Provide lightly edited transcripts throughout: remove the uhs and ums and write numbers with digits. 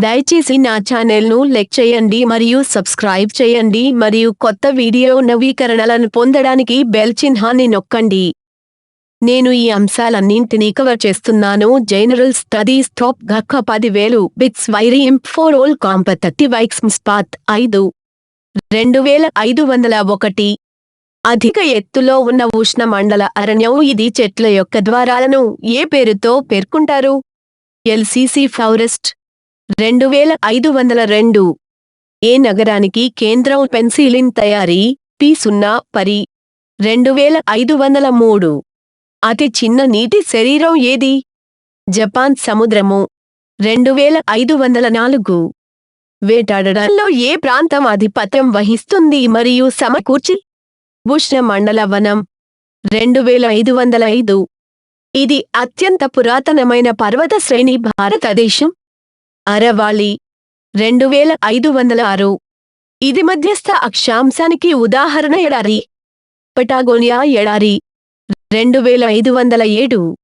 దయచేసి నా ఛానెల్‌ను లైక్ చేయండి మరియు సబ్స్క్రైబ్ చేయండి మరియు కొత్త వీడియో నవీకరణలను పొందడానికి బెల్ చిహ్నాన్ని నొక్కండి. నేను ఈ అంశాలన్నింటినీ కవర్ చేస్తున్నాను. జనరల్ స్టడీస్ టాప్ గక్క 10,000 bits very for all competitive exams part 5 2501 అధిక ఎత్తులో ఉన్న ఉష్ణమండల అరణ్యం. ఇది చెట్ల యొక్క ద్వారాలను ఏ పేరుతో పేర్కొంటారు? LCC forest. 2502 ఏ నగరానికి కేంద్రం పెన్సిలిన్ తయారీ? P0 పరి. 2503 అతి చిన్న నీటి శరీరం ఏది? జపాన్ సముద్రము. 2504 వేటాడడంలో ఏ ప్రాంతం ఆధిపత్యం వహిస్తుంది మరియు సమకూర్చి? ఉష్ణమండల వనం. 2505 ఇది అత్యంత పురాతనమైన పర్వత శ్రేణి భారతదేశం. అరవాలి. 2506 ఇది మధ్యస్థ అక్షాంశానికి ఉదాహరణ. ఎడారి. పటాగోనియా ఎడారి. 2507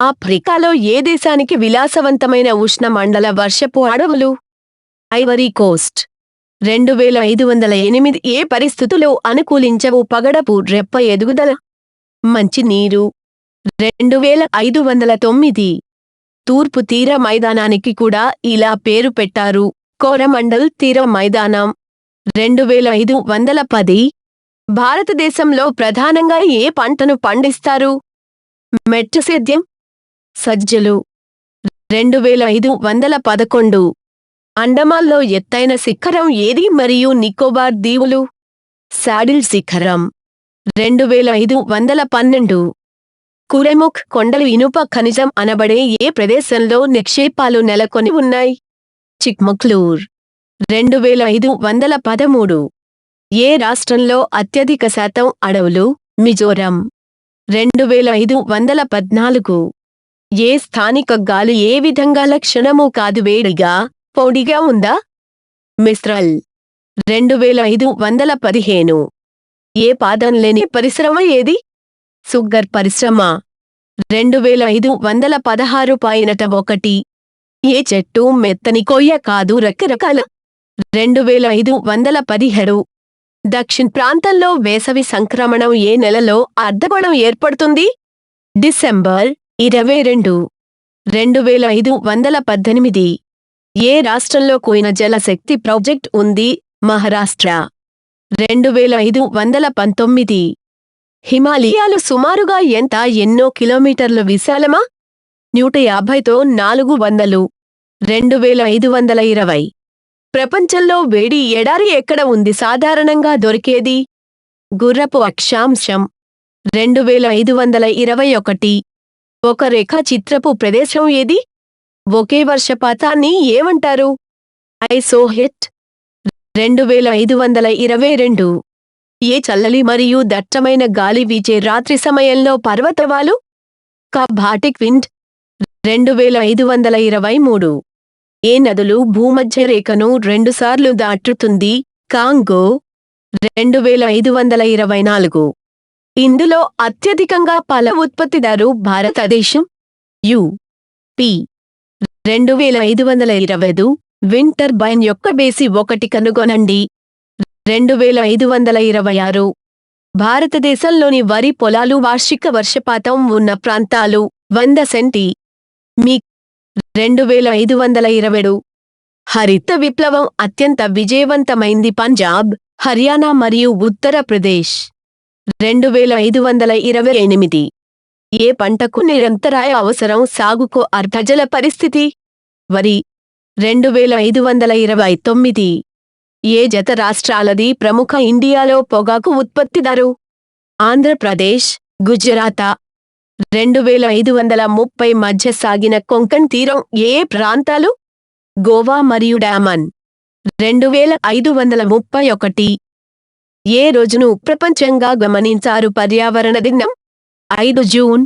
ఆఫ్రికాలో ఏ దేశానికి విలాసవంతమైన ఉష్ణమండల వర్షపు అడవులు? Ivory Coast. 2508 ఏ పరిస్థితులు అనుకూలించవు పగడపు రెప్ప ఎదుగుదల? మంచినీరు. 2509 తూర్పు తీర మైదానానికి కూడా ఇలా పేరు పెట్టారు, కోరమండల్ తీర మైదానం. 2510 భారతదేశంలో ప్రధానంగా ఏ పంటను పండిస్తారు? మెట్టసేద్యం. సజ్జలు. 2511 అండమాన్లో ఎత్తైన శిఖరం ఏది మరియు నికోబార్ దీవులు? శాడిల్ శిఖరం. 2512 కురెముఖ్ కొండలు ఇనుప ఖనిజం అనబడే ఏ ప్రదేశంలో నిక్షేపాలు నెలకొని ఉన్నాయి? చిక్మగ్లూర్. 2513 ఏ రాష్ట్రంలో అత్యధిక శాతం అడవులు? మిజోరం. 2514 ఏ స్థానిక గాలి ఏ విధంగా లక్షణము కాదు వేడిగా, పొడిగా ఉందా? మిస్రల్. 2515 ఏ పాదం లేని పరిశ్రమ ఏది? సుగర్ పరిశ్రమ. 2516 ఏ చెట్టు మెత్తని కొయ్య కాదు రకరకాల? 2517 దక్షిణ ప్రాంతంలో వేసవి సంక్రమణం ఏ నెలలో అర్ధగోళం ఏర్పడుతుంది? డిసెంబర్ 22. 2518 ఏ రాష్ట్రంలో కోయిన జలశక్తి ప్రాజెక్ట్ ఉంది? మహారాష్ట్ర. 2519 హిమాలయాలు సుమారుగా ఎంత? ఎన్నో కిలోమీటర్లు విశాలమా? 150తో 400. 2520 ప్రపంచంలో వేడి ఎడారి ఎక్కడ ఉంది సాధారణంగా దొరికేది? గుర్రపు అక్షాంశం. 2521 ఒక రేఖాచిత్రపు ప్రదేశం ఏది? ఒకే వర్షపాతాన్ని ఏమంటారు? ఐసోహెట్. 2522 ఏ చల్లని మరియు దట్టమైన గాలి వీచే రాత్రి సమయంలో పర్వతవాలు? Batik wind. 2523 ఏ నదులు భూమధ్య రేఖను 2 సార్లు దాటుతుంది? కాంగో. 2524 ఇందులో అత్యధికంగా పాల ఉత్పత్తిదారు భారతదేశం? యు.పి. 2525 విండ్ టర్బైన్ యొక్క బేసి 1 కనుగొనండి. 2526 భారతదేశంలోని వరి పొలాలు వార్షిక వర్షపాతం ఉన్న ప్రాంతాలు 100 సెంటీ. మీ. 2527 హరిత విప్లవం అత్యంత విజయవంతమైంది పంజాబ్, హర్యానా మరియు ఉత్తరప్రదేశ్. 2528 ఏ పంటకు నిరంతరాయ అవసరం సాగుకు అర్ధజల పరిస్థితి? వరి. 2529 ఏ జత రాష్ట్రాలది ప్రముఖ ఇండియాలో పొగాకు ఉత్పత్తిదారు? ఆంధ్రప్రదేశ్, గుజరాత. 2530 మధ్య సాగిన కొంకణ్ తీరం ఏ ప్రాంతాలు? గోవా మరియు డామన్. 2531 ఏ రోజును ప్రపంచంగా గమనించారు పర్యావరణ దినం? 5 జూన్.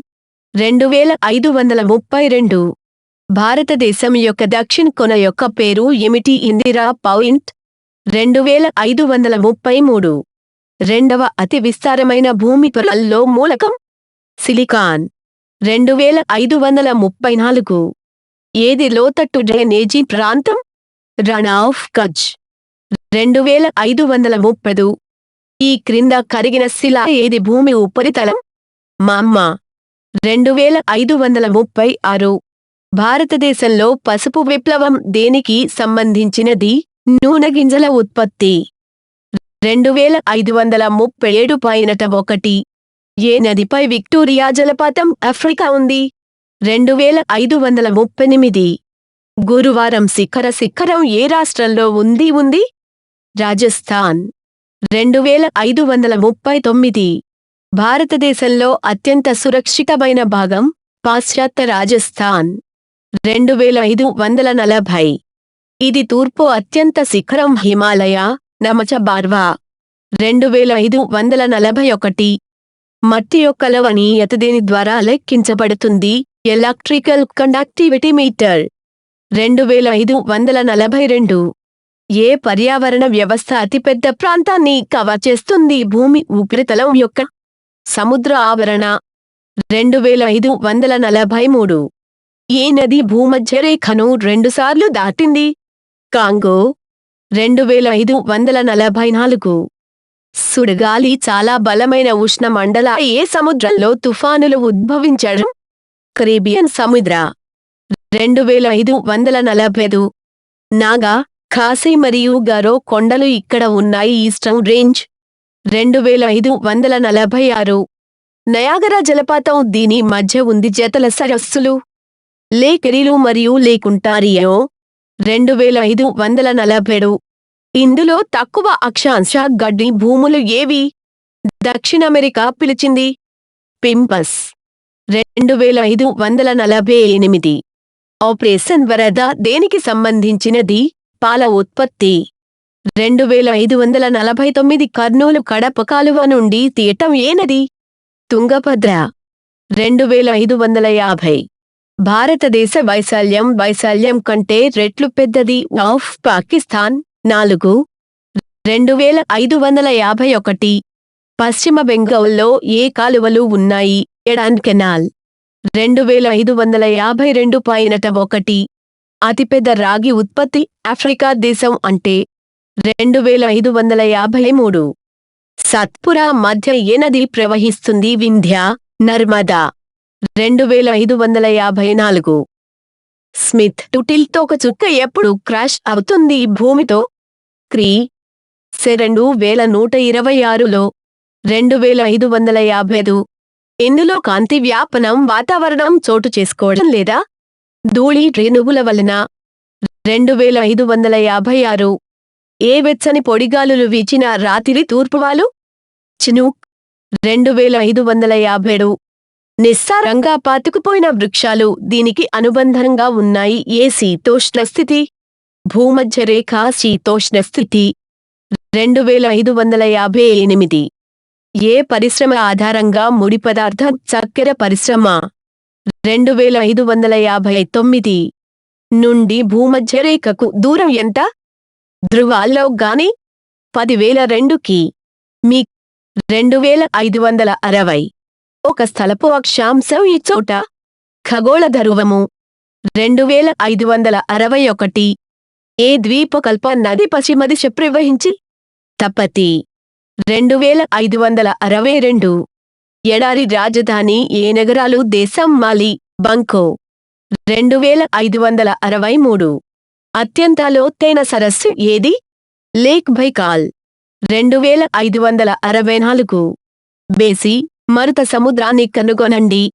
2532 భారతదేశం యొక్క దక్షిణ కొన యొక్క పేరు ఏమిటి? ఇందిరా పాయింట్. 2533 రెండవ అతి విస్తారమైన భూమి పొరల్లో మూలకం? సిలికాన్. 2534 ఏది లోతట్టు డ్రైనేజీ ప్రాంతం? Run of Kutch 2530. ఈ క్రింద కరిగిన శిల ఏది భూమి ఉపరితలం? మామ్మ 2536. భారతదేశంలో పసుపు విప్లవం దేనికి సంబంధించినది? నూనె గింజల ఉత్పత్తి 2537. ఏ నదిపై విక్టోరియా జలపాతం ఆఫ్రికా ఉంది? 2538. గురువారం శిఖరం ఏ రాష్ట్రంలో ఉంది? రాజస్థాన్ 2539. భారతదేశంలో అత్యంత సురక్షితమైన భాగం? పాశ్చాత్య రాజస్థాన్ 2540. ఇది తూర్పు అత్యంత శిఖరం హిమాలయ నమచ బార్వా 2541. మట్టి యొక్క లవణీయత దేని ద్వారా లెక్కించబడుతుంది? Electrical conductivity metre 2542. ఏ పర్యావరణ వ్యవస్థ అతిపెద్ద ప్రాంతాన్ని కవర్ చేస్తుంది? భూమి ఉపరితలం యొక్క సముద్ర ఆవరణ 2543. ఏ నది భూమధ్య రేఖను 2 సార్లు దాటింది? కాంగో 2544. సుడిగాలి చాలా బలమైన ఉష్ణమండల ఏ సముద్రంలో తుఫానులు ఉద్భవించడం? కరేబియన్ సముద్ర 2545. నాగా, ఖాసీ మరియు గరో కొండలు ఇక్కడ ఉన్నాయి. Eastern range 2546. నయాగరా జలపాతం దీని మధ్య ఉంది. జతల సరస్సులు లేక్ ఎరీలు మరియు లేక్ ఒంటారియో 2547. ఇందులో తక్కువ అక్షాంశ గడ్డి భూములు ఏవి? దక్షిణ అమెరికా పిలిచింది పింపస్ 2548. ఆపరేషన్ వరద దేనికి సంబంధించినది? పాల ఉత్పత్తి 2549. కర్నూలు కడప కాలువ నుండి తీయటం ఏ నది? తుంగభద్ర 2550. భారతదేశ వైశాల్యం కంటే రెట్లు పెద్దది ఆఫ్ పాకిస్తాన్ 4 2551. పశ్చిమ బెంగాల్లో ఏ కాలువలు ఉన్నాయి? ఎడాన్ కెనాల్ 2552. అతిపెద్ద రాగి ఉత్పత్తి ఆఫ్రికా దేశం అంటే 2553. సత్పురా మధ్య ఏ నది ప్రవహిస్తుంది? వింధ్య నర్మదా 2554. స్మిత్ టుటిల్తో ఒక చుక్క ఎప్పుడు క్రాష్ అవుతుంది భూమితో? క్రీ. 2126లో 2555. ఇందులో కాంతి వ్యాపనం వాతావరణం చోటు చేసుకోవడం లేదా ధూళి రేణువుల వలన 2556. ఏ వెచ్చని పొడిగాలులు వీచిన రాత్రి తూర్పువాలు? చినూక్ 2557. నిస్సారంగా పాతుకుపోయిన వృక్షాలు దీనికి అనుబంధంగా ఉన్నాయి. ఏ శీతోష్ణ స్థితి? భూమధ్య రేఖ శీతోష్ణ స్థితి 2558. ఏ పరిశ్రమ ఆధారంగా ముడి పదార్థం? చక్కెర పరిశ్రమ 2559. నుండి భూమధ్య రేఖకు దూరం ఎంత? ధృవాల్లో గాని 10,002కి మీ 2560. ఒక స్థలపు అక్షాంశం ఈ చోట ఖగోళ ధరువము 2561. ఏ ద్వీపకల్ప నది పశ్చిమ దిశ ప్రవహించి? తపతి 2562. ఎడారి రాజధాని ఏ నగరాలు దేశం? మాలి బంకో 2563. అత్యంత లోతైన సరస్సు ఏది? Lake Baikal 2564. బేసి మరుత సముద్రాన్ని కనుగొనండి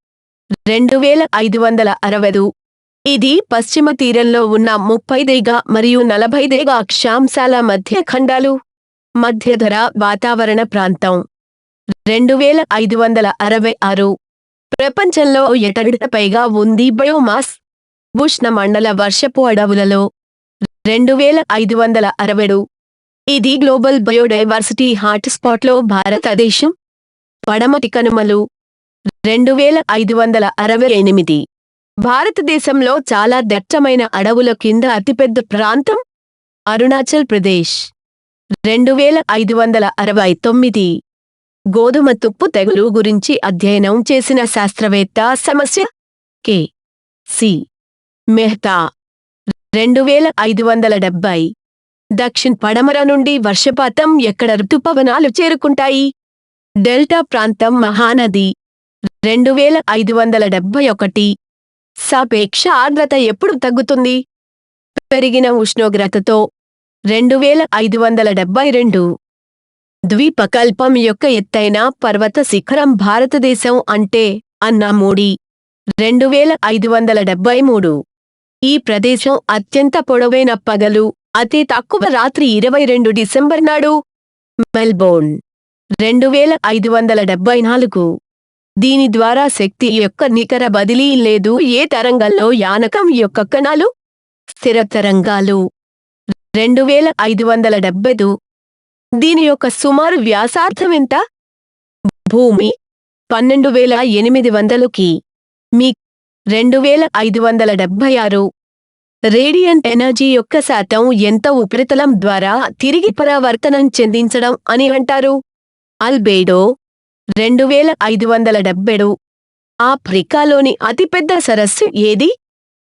2560. ఇది పశ్చిమ తీరంలో ఉన్న 30 మరియు 40 అక్షాంశాల మధ్య ఖండాలు. మధ్యధర వాతావరణ ప్రాంతం 2566. ప్రపంచంలో ఎటడిట పైగా ఉంది బయోమాస్? ఉష్ణమండల వర్షపు అడవులలో 2567. ఇది గ్లోబల్ బయోడైవర్సిటీ హాట్స్పాట్లో భారతదేశం. పడమటి కనుమలు 2568. భారతదేశంలో చాలా దట్టమైన అడవుల కింద అతిపెద్ద ప్రాంతం? అరుణాచల్ ప్రదేశ్ 2569. గోధుమ తుప్పు తెగులు గురించి అధ్యయనం చేసిన శాస్త్రవేత్త? సమస్య కె. సి. మెహతా 2570. దక్షిణ పడమర నుండి వర్షపాతం ఎక్కడ ఋతుపవనాలు చేరుకుంటాయి? డెల్టా ప్రాంతం మహానది. 2571. సాపేక్ష ఆర్ద్రత ఎప్పుడు తగ్గుతుంది? పెరిగిన ఉష్ణోగ్రతతో. 2572. ద్వీపకల్పం యొక్క ఎత్తైన పర్వత శిఖరం భారతదేశం అంటే అన్నా మోడీ. 2573. ఈ ప్రదేశం అత్యంత పొడవైన పగలు, అతి తక్కువ రాత్రి 22 డిసెంబర్ నాడు. మెల్బోర్న్. 2574. దీని ద్వారా శక్తి యొక్క నికర బదిలీ లేదు. ఏ తరంగంలో యానకం యొక్క కణాలు? స్థిర తరంగాలు. 2575. దీని యొక్క సుమారు వ్యాసార్థం ఎంత? భూమి 12800 కి. మీ. 2576. రేడియంట్ ఎనర్జీ యొక్క శాతం ఎంత ఉపరితలం ద్వారా తిరిగి పరావర్తనం చెందించడం అని అంటారు? అల్బేడో. 2577. ఆఫ్రికాలోని అతిపెద్ద సరస్సు ఏది?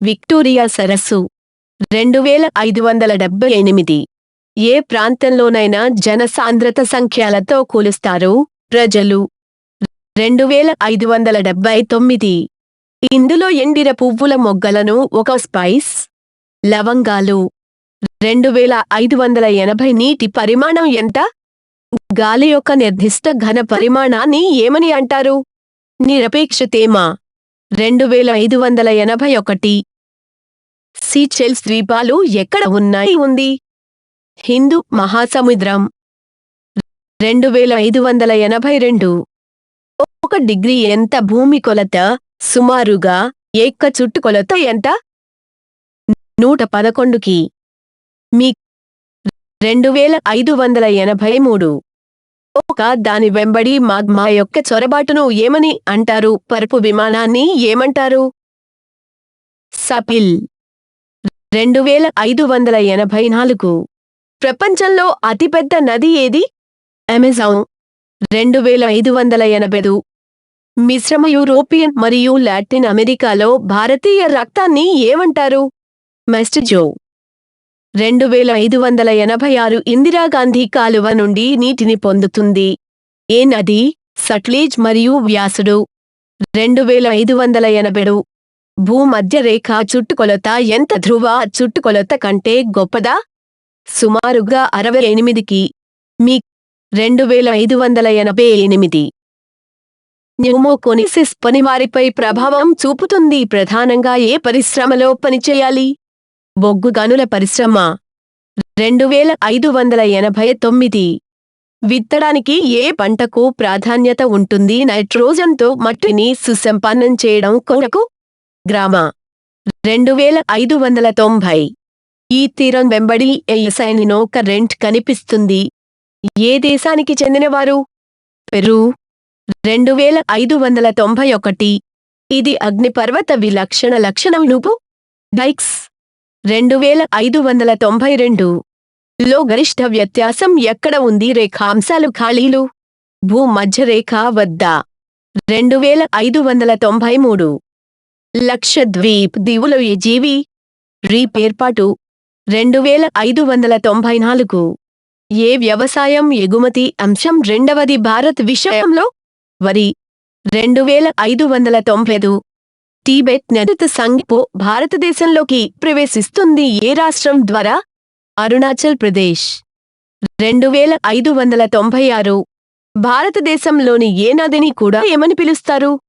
విక్టోరియా సరస్సు. 2578. ఏ ప్రాంతంలోనైనా జనసాంద్రత సంఖ్యలతో కొలుస్తారు? ప్రజలు. 2579. ఇందులో ఎండిన పువ్వుల మొగ్గలను ఒక స్పైస్. లవంగాలు. 2580. నీటి పరిమాణం ఎంత? గాలి యొక్క నిర్దిష్ట ఘన పరిమాణాన్ని ఏమని అంటారు? నిరపేక్ష తేమ. 2581. సీచెల్స్ ద్వీపాలు ఎక్కడ ఉంది? హిందూ మహాసముద్రం. 2582. 1 డిగ్రీ ఎంత భూమి కొలత? సుమారుగా ఏక చుట్టుకొలత ఎంత? 111 కి. మీ. 2583. దాని వెంబడి మాగ్మా యొక్క చొరబాటును ఏమని అంటారు? పరుపు విమానాన్ని ఏమంటారు? సపిల్. 2584. ప్రపంచంలో అతిపెద్ద నది ఏది? అమెజాన్. 2585. మిశ్రమ యూరోపియన్ మరియు లాటిన్ అమెరికాలో భారతీయ రక్తాన్ని ఏమంటారు? మెస్టిజో. 2586. ఇందిరాగాంధీ కాలువ నుండి నీటిని పొందుతుంది. ఏ నది? సట్లెజ్ మరియు వ్యాసుడు. 2587. భూమధ్య రేఖ చుట్టుకొలత ఎంత? ధ్రువ చుట్టుకొలత కంటే గొప్పదా? సుమారుగా 68 కి. మీ. 2588. న్యూమోకోనిసిస్ పనివారిపై ప్రభావం చూపుతుంది. ప్రధానంగా ఏ పరిశ్రమలో పనిచేయాలి? బొగ్గు గనుల పరిశ్రమ. 2589. విత్తడానికి ఏ పంటకు ప్రాధాన్యత ఉంటుంది? నైట్రోజన్తో మట్టిని సుసంపన్నం చేయడం కొరకు. గ్రామ. 2590. ఈ తీరం వెంబడి ఎల్సైనినో కరెంట్ కనిపిస్తుంది. ఏ దేశానికి చెందినవారు? పెరు. 2591. ఇది అగ్నిపర్వత విలక్షణ లక్షణం నువ్వు. డైక్స్. 2592. లో గరిష్ట వ్యత్యాసం ఎక్కడ ఉంది? రేఖాంశాలు ఖాళీలు. భూమధ్యరేఖ వద్ద. 2593. లక్షద్వీప్ దీవులో ఏ జీవి? రీప్ ఏర్పాటు. 2594. ఏ వ్యవసాయం ఎగుమతి అంశం రెండవది భారత్ విషయంలో? వరి. 2595. టిబెట్ నది సంఘపు భారతదేశంలోకి ప్రవేశిస్తుంది. ఏ రాష్ట్రం ద్వారా? అరుణాచల్ ప్రదేశ్. 2596. భారతదేశంలోని ఏ నదిని కూడా ఏమని పిలుస్తారు?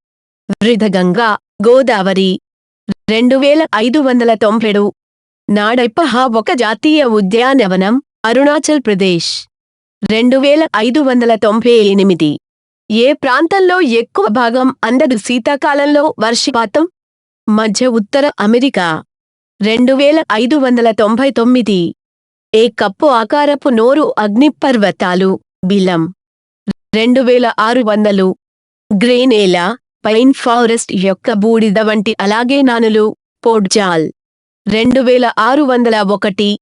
వృధగంగా, గోదావరి. 2597. నాడైపహ ఒక జాతీయ ఉద్యానవనం, అరుణాచల్ ప్రదేశ్. 2598. ఏ ప్రాంతంలో ఎక్కువ భాగం అందదు శీతాకాలంలో వర్షపాతం? మధ్య ఉత్తర అమెరికా. 2599. ఏ కప్పు ఆకారపు నోరు అగ్నిపర్వతాలు? బిలం. 2600. గ్రేనేలా, పైన్ ఫారెస్ట్ యొక్క బూడిద వంటి అలాగే నానులు, పోడ్జాల్. 2601.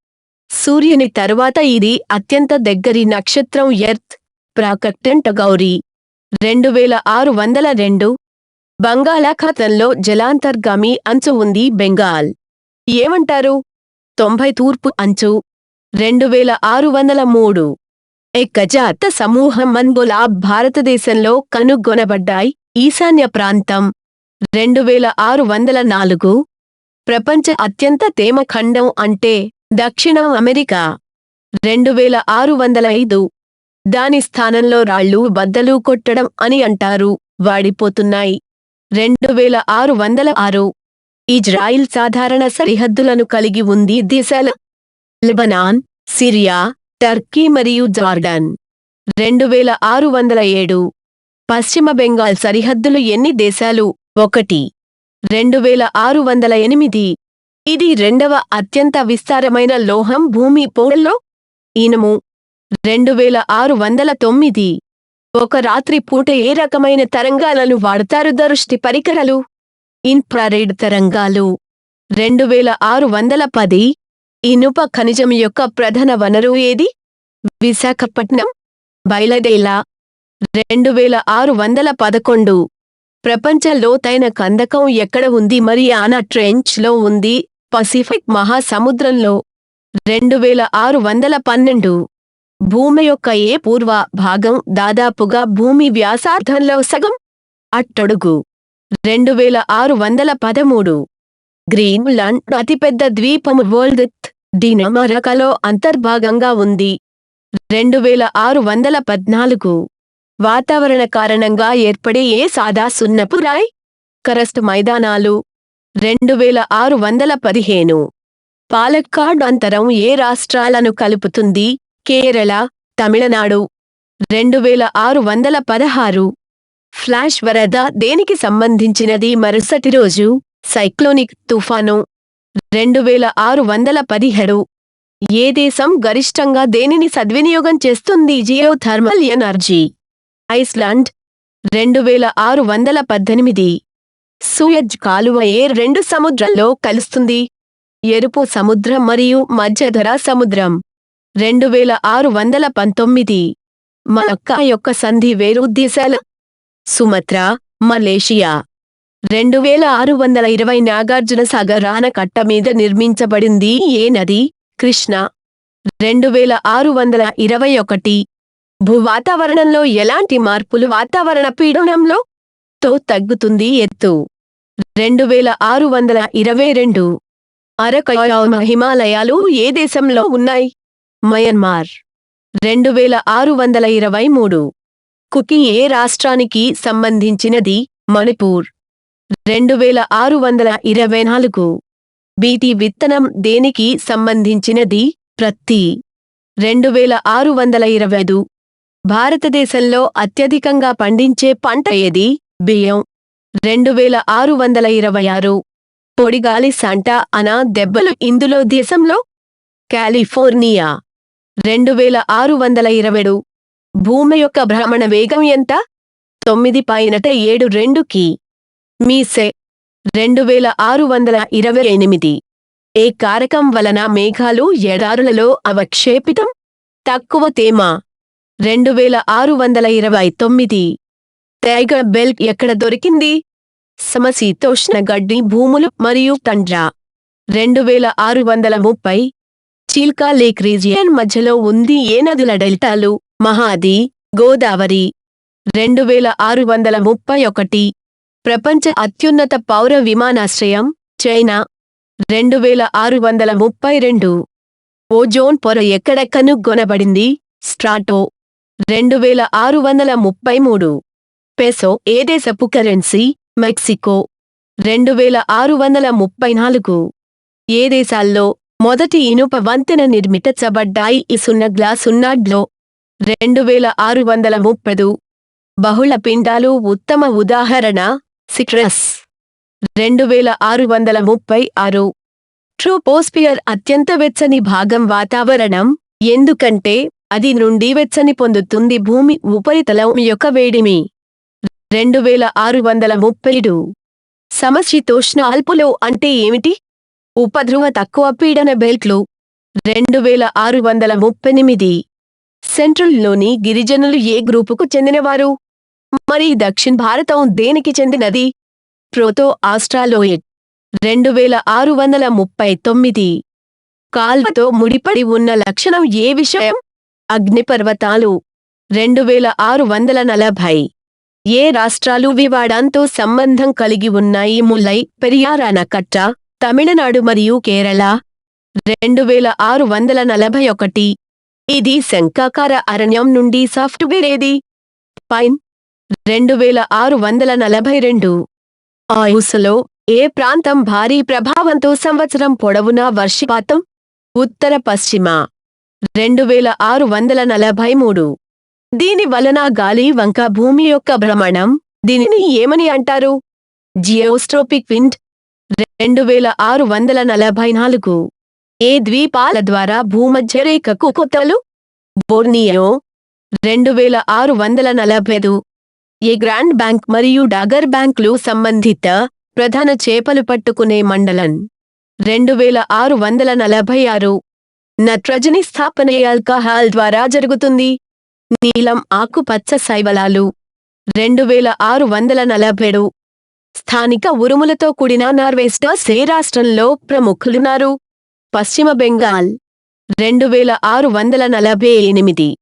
సూర్యుని తరువాత ఇది అత్యంత దగ్గరి నక్షత్రం ఎర్త్. ప్రాకట్టంట గౌరీ. 2602. బంగాళాఖాతంలో జలాంతర్గామి అంచు ఉంది. బెంగాల్. ఏమంటారు? 90 తూర్పు అంచు 2603 ఏకజాత సమూహం మంగోలా భారతదేశంలో కనుగొనబడ్డాయి. ఈశాన్య ప్రాంతం 2604 ప్రపంచ అత్యంత తేమ ఖండం అంటే దక్షిణ అమెరికా 2605 దాని స్థానంలో రాళ్ళు బద్దలు కొట్టడం అని అంటారు వాడిపోతున్నాయి. 2606 ఇజ్రాయిల్ సాధారణ సరిహద్దులను కలిగి ఉంది. దేశాలు లెబనాన్, సిరియా, టర్కీ మరియు జార్డాన్. 2607 పశ్చిమ బెంగాల్ సరిహద్దులు ఎన్ని దేశాలు? 1. 2608 ఇది రెండవ అత్యంత విస్తారమైన లోహం భూమి పొరల్లో. ఇనుము 2609 ఒక రాత్రి పూట ఏ రకమైన తరంగాలను వాడతారు? దృష్టి పరికరాలు, ఇన్ఫ్రారెడ్ తరంగాలు. 2610 ఇనుప ఖనిజం యొక్క ప్రధాన వనరు ఏది? విశాఖపట్నం, బయలదేలా. 2611 ప్రపంచ లోతైన కందకం ఎక్కడ ఉంది? మరియానా ట్రెంచ్ లో ఉంది, పసిఫిక్ మహాసముద్రంలో. 2612 భూమి యొక్క ఏ పూర్వ భాగం దాదాపుగా భూమి వ్యాసార్థంలో సగం? అట్టడుగు. 2613 గ్రీన్లాండ్ అతిపెద్ద ద్వీపము వరల్డ్ డినమరకలో అంతర్భాగంగా ఉంది. 2614 వాతావరణ కారణంగా ఏర్పడే ఏ సాదా సున్నపు రాయ్? కరస్ట్ మైదానాలు. 2615 పాలక్కాడ్ అంతరం ఏ రాష్ట్రాలను కలుపుతుంది? కేరళ, తమిళనాడు. 2616 ఫ్లాష్ వరద దేనికి సంబంధించినది? మరుసటి రోజు సైక్లోనిక్ తుఫాను. 2617 ఏ దేశం గరిష్టంగా దేనిని సద్వినియోగం చేస్తుంది? Geothermal energy. ఐస్లాండ్. 2618 సూయజ్ కాలువ ఏ రెండు సముద్రాల్లో కలుస్తుంది? ఎరుపు సముద్రం మరియు మధ్యధరా సముద్రం. 2619 మలక్కా యొక్క సంధి వేరు దేశాలు? సుమత్రా, మలేషియా. 2620 నాగార్జున సాగర్ ఆనకట్ట మీద నిర్మించబడింది ఏ నది? కృష్ణ. 2621 భూవాతావరణంలో ఎలాంటి మార్పులు వాతావరణ పీడనంలో తో తగ్గుతుంది? ఎత్తు. 2622 అరకయామ హిమాలయాలు ఏ దేశంలో ఉన్నాయి? మయన్మార్. 2623 కుకి ఏ రాష్ట్రానికి సంబంధించినది? మణిపూర్. 2624 బీటీ విత్తనం దేనికి సంబంధించినది? ప్రత్తి. 2625 భారతదేశంలో అత్యధికంగా పండించే పంట ఏది? బియ్యం. 2626 పొడిగాలి శాంటా అనా దెబ్బలు ఇందులో దేశంలో? కాలిఫోర్నియా. 2627 భూమి యొక్క భ్రమణ వేగం ఎంత? 9.72 కి. మీసే. 2628 ఏ కారకం వలన మేఘాలు ఎడారులలో అవక్షేపితం? తక్కువ తేమ. 2629 టైగర్ బెల్ట్ ఎక్కడ దొరికింది? సమశీతోష్ణ గడ్డి భూములు మరియు టండ్రా. 2630 చిల్కా లేక్ రీజియన్ మధ్యలో ఉంది ఏ నదుల డెల్టాలు? మహాది, గోదావరి. 2631 ప్రపంచ అత్యున్నత పౌర విమానాశ్రయం? చైనా. 2632 ఓజోన్ పొర ఎక్కడ కనుగొనబడింది? స్ట్రాటో. 2633 పెసో ఏ దేశపు కరెన్సీ? మెక్సికో. 2634 ఏ దేశాల్లో మొదటి ఇనుప వంతెన నిర్మించబడ్డాయి? ఇసున్నగ్లాసున్నాడ్లో. 2630 బహుళ పిండాలు ఉత్తమ ఉదాహరణ? సిట్రస్. 2636 ట్రోపోస్పియర్ అత్యంత వెచ్చని భాగం వాతావరణం ఎందుకంటే అది నుండి వెచ్చని పొందుతుంది భూమి ఉపరితలం యొక్క వేడిమి. 2637 సమశీతోష్ణ అల్పులు అంటే ఏమిటి? ఉపధ్రువ తక్కువ పీడన బెల్ట్లు. 2638 సెంట్రల్లోని గిరిజనులు ఏ గ్రూపుకు చెందినవారు? మరి దక్షిణ భారతం దేనికి చెందినది? ప్రోతో ఆస్ట్రాలోయిడ్. 2639 కాల్వతో ముడిపడి ఉన్న లక్షణం ఏ విషయం? అగ్నిపర్వతాలు. 2640. ఏ రాష్ట్రాలు వివాడంతో సంబంధం కలిగి ఉన్నాయి? ముల్లై పెరియార్ ఆనకట్ట, తమిళనాడు మరియు కేరళ. 2641. ఇది శంఖాకార అరణ్యం నుండి సాఫ్ట్వేర్ ఏది? పైన్. 2642. ఆయుస్సులో ఏ ప్రాంతం భారీ ప్రభావంతో సంవత్సరం పొడవునా వర్షపాతం? ఉత్తర పశ్చిమ. 2643. దీని వలన గాలి వంక భూమి యొక్క భ్రమణం. దీనిని ఏమని అంటారు? జియోస్ట్రోపిక్ విండ్. 2644. ఏ ద్వీపాల ద్వారా భూమధ్యరేఖకు కొత్తలు? బోర్నియో. 2645. ఏ గ్రాండ్ బ్యాంక్ మరియు డాగర్ బ్యాంక్లు సంబంధిత ప్రధాన చేపలు పట్టుకునే మండలం? 2646. నత్రజని స్థాపన ఆల్కహాల్ ద్వారా జరుగుతుంది. నీలం ఆకుపచ్చ శైవలాలు. 2647. స్థానిక ఉరుములతో కూడిన నార్వేస్టర్స్ ఏ రాష్ట్రంలో ప్రముఖులున్నారు? పశ్చిమ బెంగాల్. 2648.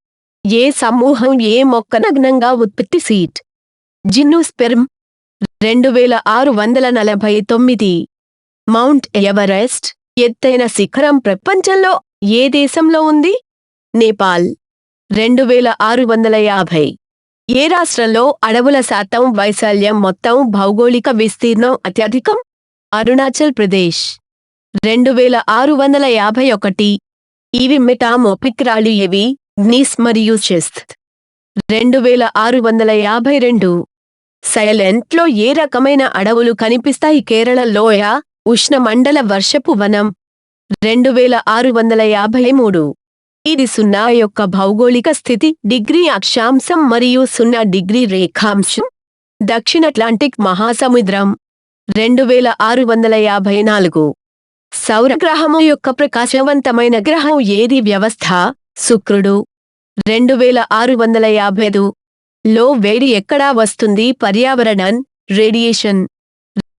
ఏ సమూహం ఏ మొక్క నగ్నంగా ఉత్పత్తి సీట్? జిమ్నోస్పెర్మ్. 2649. మౌంట్ ఎవరెస్ట్ ఎత్తైన శిఖరం ప్రపంచంలో ఏ దేశంలో ఉంది? నేపాల్. 2650. ఏ రాష్ట్రంలో అడవుల శాతం వైశాల్యం మొత్తం భౌగోళిక విస్తీర్ణం అత్యధికం? అరుణాచల్ ప్రదేశ్. 2651. ఇవి మెటామోర్ఫిక్ రాళ్ళు ఏవి? గ్నీస్ మరియు చెస్ట్. 2652. సైలెంట్లో ఏ రకమైన అడవులు కనిపిస్తాయి? కేరళ లోయ, ఉష్ణమండల వర్షపు వనం. 2653. ఇది 0 యొక్క భౌగోళిక స్థితి డిగ్రీ అక్షాంశం మరియు 0 డిగ్రీ రేఖాంశం. దక్షిణ అట్లాంటిక్ మహాసముద్రం. 2654. సౌరగ్రహము యొక్క ప్రకాశవంతమైన గ్రహం ఏది? వ్యవస్థ. శుక్రుడు. 2655. లో వేడి ఎక్కడా వస్తుంది? పర్యావరణం. రేడియేషన్.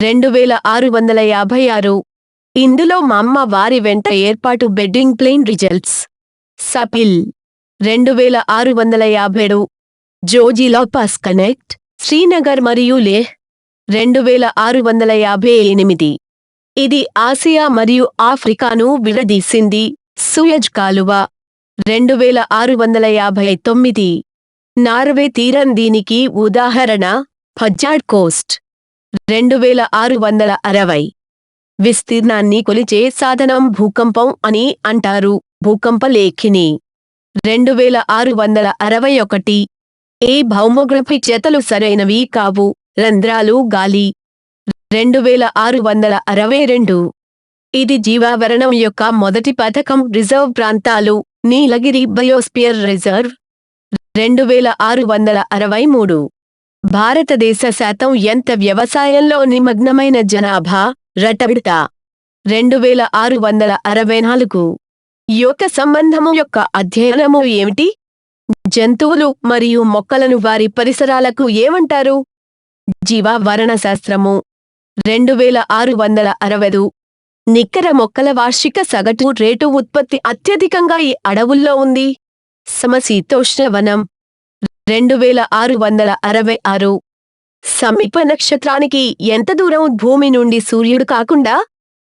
2656. ఇందులో మమ్మ వారి వెంట ఏర్పాటు బెడ్డింగ్ ప్లేన్ రిజల్ట్స్. సపిల్. 2657. జోజిలాపాస్ కనెక్ట్ శ్రీనగర్ మరియు లేహ్. 2658. ఇది ఆసియా మరియు ఆఫ్రికాను విడదీసింది. సూయజ్ కాలువ. 2659. నార్వే తీరం దీనికి ఉదాహరణ. ఫజ్జాడ్ కోస్ట్. 2660. విస్తీర్ణాన్ని కొలిచే సాధనం భూకంపం అని అంటారు. భూకంప లేఖిని. 2661. ఏ భౌమోగ్రఫిక్ జతలు సరైనవి కావు? రంధ్రాలు, గాలి. 2662. ఇది జీవావరణం యొక్క మొదటి పథకం. రిజర్వ్ ప్రాంతాలు. నీలగిరి బయోస్పియర్ రిజర్వ్. 2663. భారతదేశ శాతం ఎంత వ్యవసాయంలో నిమగ్నమైన జనాభా? రటవిడత. 2664. యోగ సంబంధము యొక్క అధ్యయనము ఏమిటి? జంతువులు మరియు మొక్కలను వారి పరిసరాలకు ఏమంటారు? జీవావరణ శాస్త్రము. 2665. నిక్కర మొక్కల వార్షిక సగటు రేటు ఉత్పత్తి అత్యధికంగా ఈ అడవుల్లో ఉంది. సమశీతోష్ణవనం. 2666. సమీప నక్షత్రానికి ఎంత దూరం భూమి నుండి సూర్యుడు కాకుండా?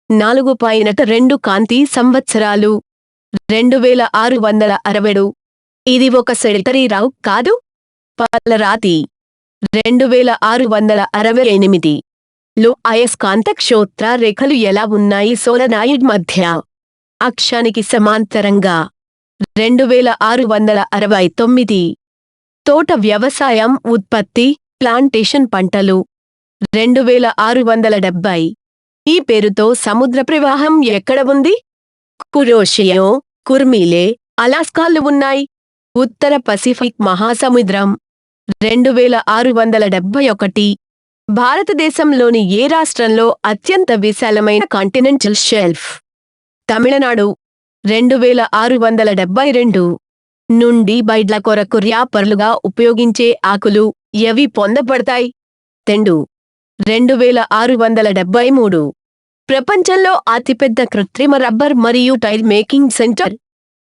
4.2 కాంతి సంవత్సరాలు. 2667. ఇది ఒక సెడిటరీ రాక్ కాదు? పాలరాతి. 2668. లో అయస్కాంత క్షేత్ర రేఖలు ఎలా ఉన్నాయి సోలనాయిడ్ మధ్య? అక్షానికి సమాంతరంగా. 2669. తోట వ్యవసాయం ఉత్పత్తి ప్లాంటేషన్ పంటలు. 2670. ఈ పేరుతో సముద్ర ప్రవాహం ఎక్కడ ఉంది? కురోషియో, కుర్మిలే, అలాస్కాలు ఉన్నాయి. ఉత్తర పసిఫిక్ మహాసముద్రం. 2671. భారతదేశంలోని ఏ రాష్ట్రంలో అత్యంత విశాలమైన కాంటినెంటల్ షెల్ఫ్? తమిళనాడు. 2672. నుండి బైడ్ల కొరకు ర్యాపర్లుగా ఉపయోగించే ఆకులు ఎవి పొందబడతాయి? తెండు. 2673. ప్రపంచంలో అతిపెద్ద కృత్రిమ రబ్బర్ మరియు టైర్ మేకింగ్ సెంటర్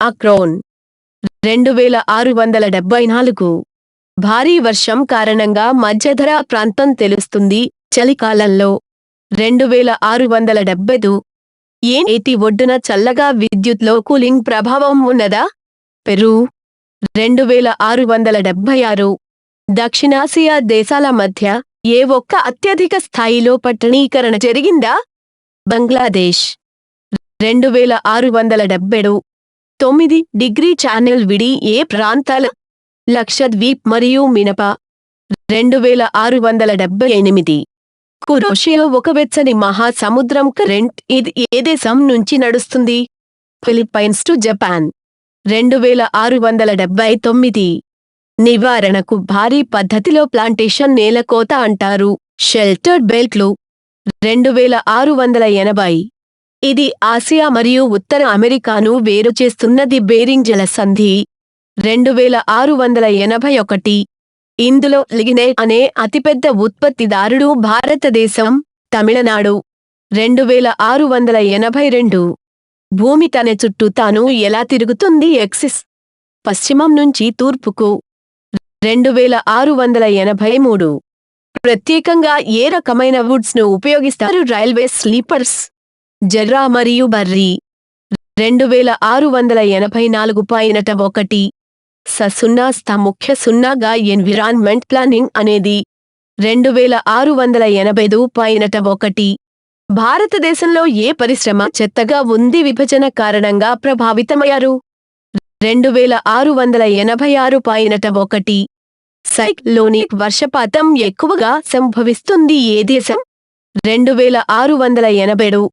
అక్రోన్ 2674. భారీ వర్షం కారణంగా మధ్యధరా ప్రాంతం తెలుస్తుంది. చలికాలంలో 2675. ఏటి ఒడ్డున చల్లగా విద్యుత్లో కూలింగ్ ప్రభావం ఉన్నదా? పెరు 2676. దక్షిణాసియా దేశాల మధ్య ఏ ఒక్క అత్యధిక స్థాయిలో పట్టణీకరణ జరిగిందా? బంగ్లాదేశ్ 2677. 9 ఛానెల్ విడి ఏ ప్రాంతాల? లక్షద్వీప్ మరియు మినప 2678. కురోషియా ఒక వెచ్చని మహాసముద్రం కరెంట్. ఇది ఏ దేశం నుంచి నడుస్తుంది? Philippines to Japan 2679. నివారణకు భారీ పద్ధతిలో ప్లాంటేషన్ నేలకోత అంటారు. షెల్టర్డ్ బెల్ట్లు 2680. ఇది ఆసియా మరియు ఉత్తర అమెరికాను వేరు చేస్తున్నది. బేరింగ్ జలసంధి 2681. ఇందులో లిగ్నైట్ అనే అతిపెద్ద ఉత్పత్తిదారుడు భారతదేశం, తమిళనాడు 2682. భూమి తన చుట్టూ తాను ఎలా తిరుగుతుంది? ఎక్సిస్ పశ్చిమం నుంచి తూర్పుకు 2683. ప్రత్యేకంగా ఏ రకమైన వుడ్స్ ను ఉపయోగిస్తారు? రైల్వే స్లీపర్స్, జర్రా మరియు బర్రీ 2684. సున్నా ముఖ్య సున్నాగా ఎన్విరాన్మెంట్ ప్లానింగ్ అనేది 2685. భారతదేశంలో ఏ పరిశ్రమ చెత్తగా ఉంది? విభజన కారణంగా ప్రభావితమయ్యారు 2686. సైక్లోనిక్ వర్షపాతం ఎక్కువగా సంభవిస్తుంది ఏ దేశం? 2687.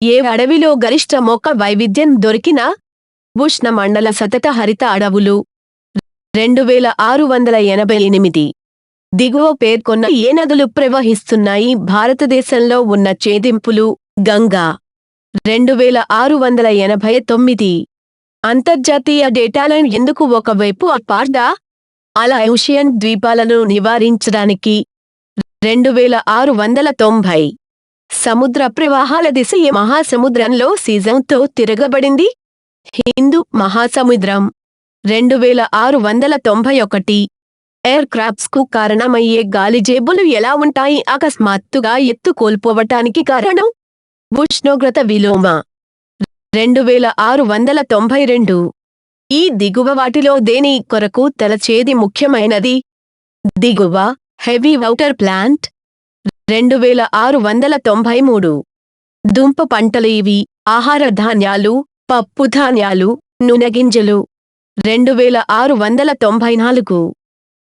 ఏ అడవిలో గరిష్ట మొక్క వైవిధ్యం దొరికినా? ఉష్ణమండల సతత హరిత అడవులు 2688. దిగువ పేర్కొన్న ఏ నదులు ప్రవహిస్తున్నాయి? భారతదేశంలో ఉన్న ఛేదింపులు గంగా 2689. అంతర్జాతీయ డేటాలను ఎందుకు ఒకవైపు అపార్దా? అలా ఓషియన్ ద్వీపాలను నివారించడానికి 2690. సముద్ర ప్రవాహాల దిశ ఏ మహాసముద్రంలో సీజన్తో తిరగబడింది? హిందూ మహాసముద్రం 2691. ఎయిర్ క్రాఫ్ట్స్ కు కారణమయ్యే గాలిజేబులు ఎలా ఉంటాయి? అకస్మాత్తుగా ఎత్తు కోల్పోవటానికి కారణం? ఉష్ణోగ్రత విలోమ 2692. ఈ దిగువ వాటిలో దేని కొరకు తలచేది ముఖ్యమైనది? దిగువ హెవీ వాటర్ ప్లాంట్ 2693. దుంప పంటలు ఇవి ఆహార ధాన్యాలు, పప్పు ధాన్యాలు, నూనెగింజలు 2694.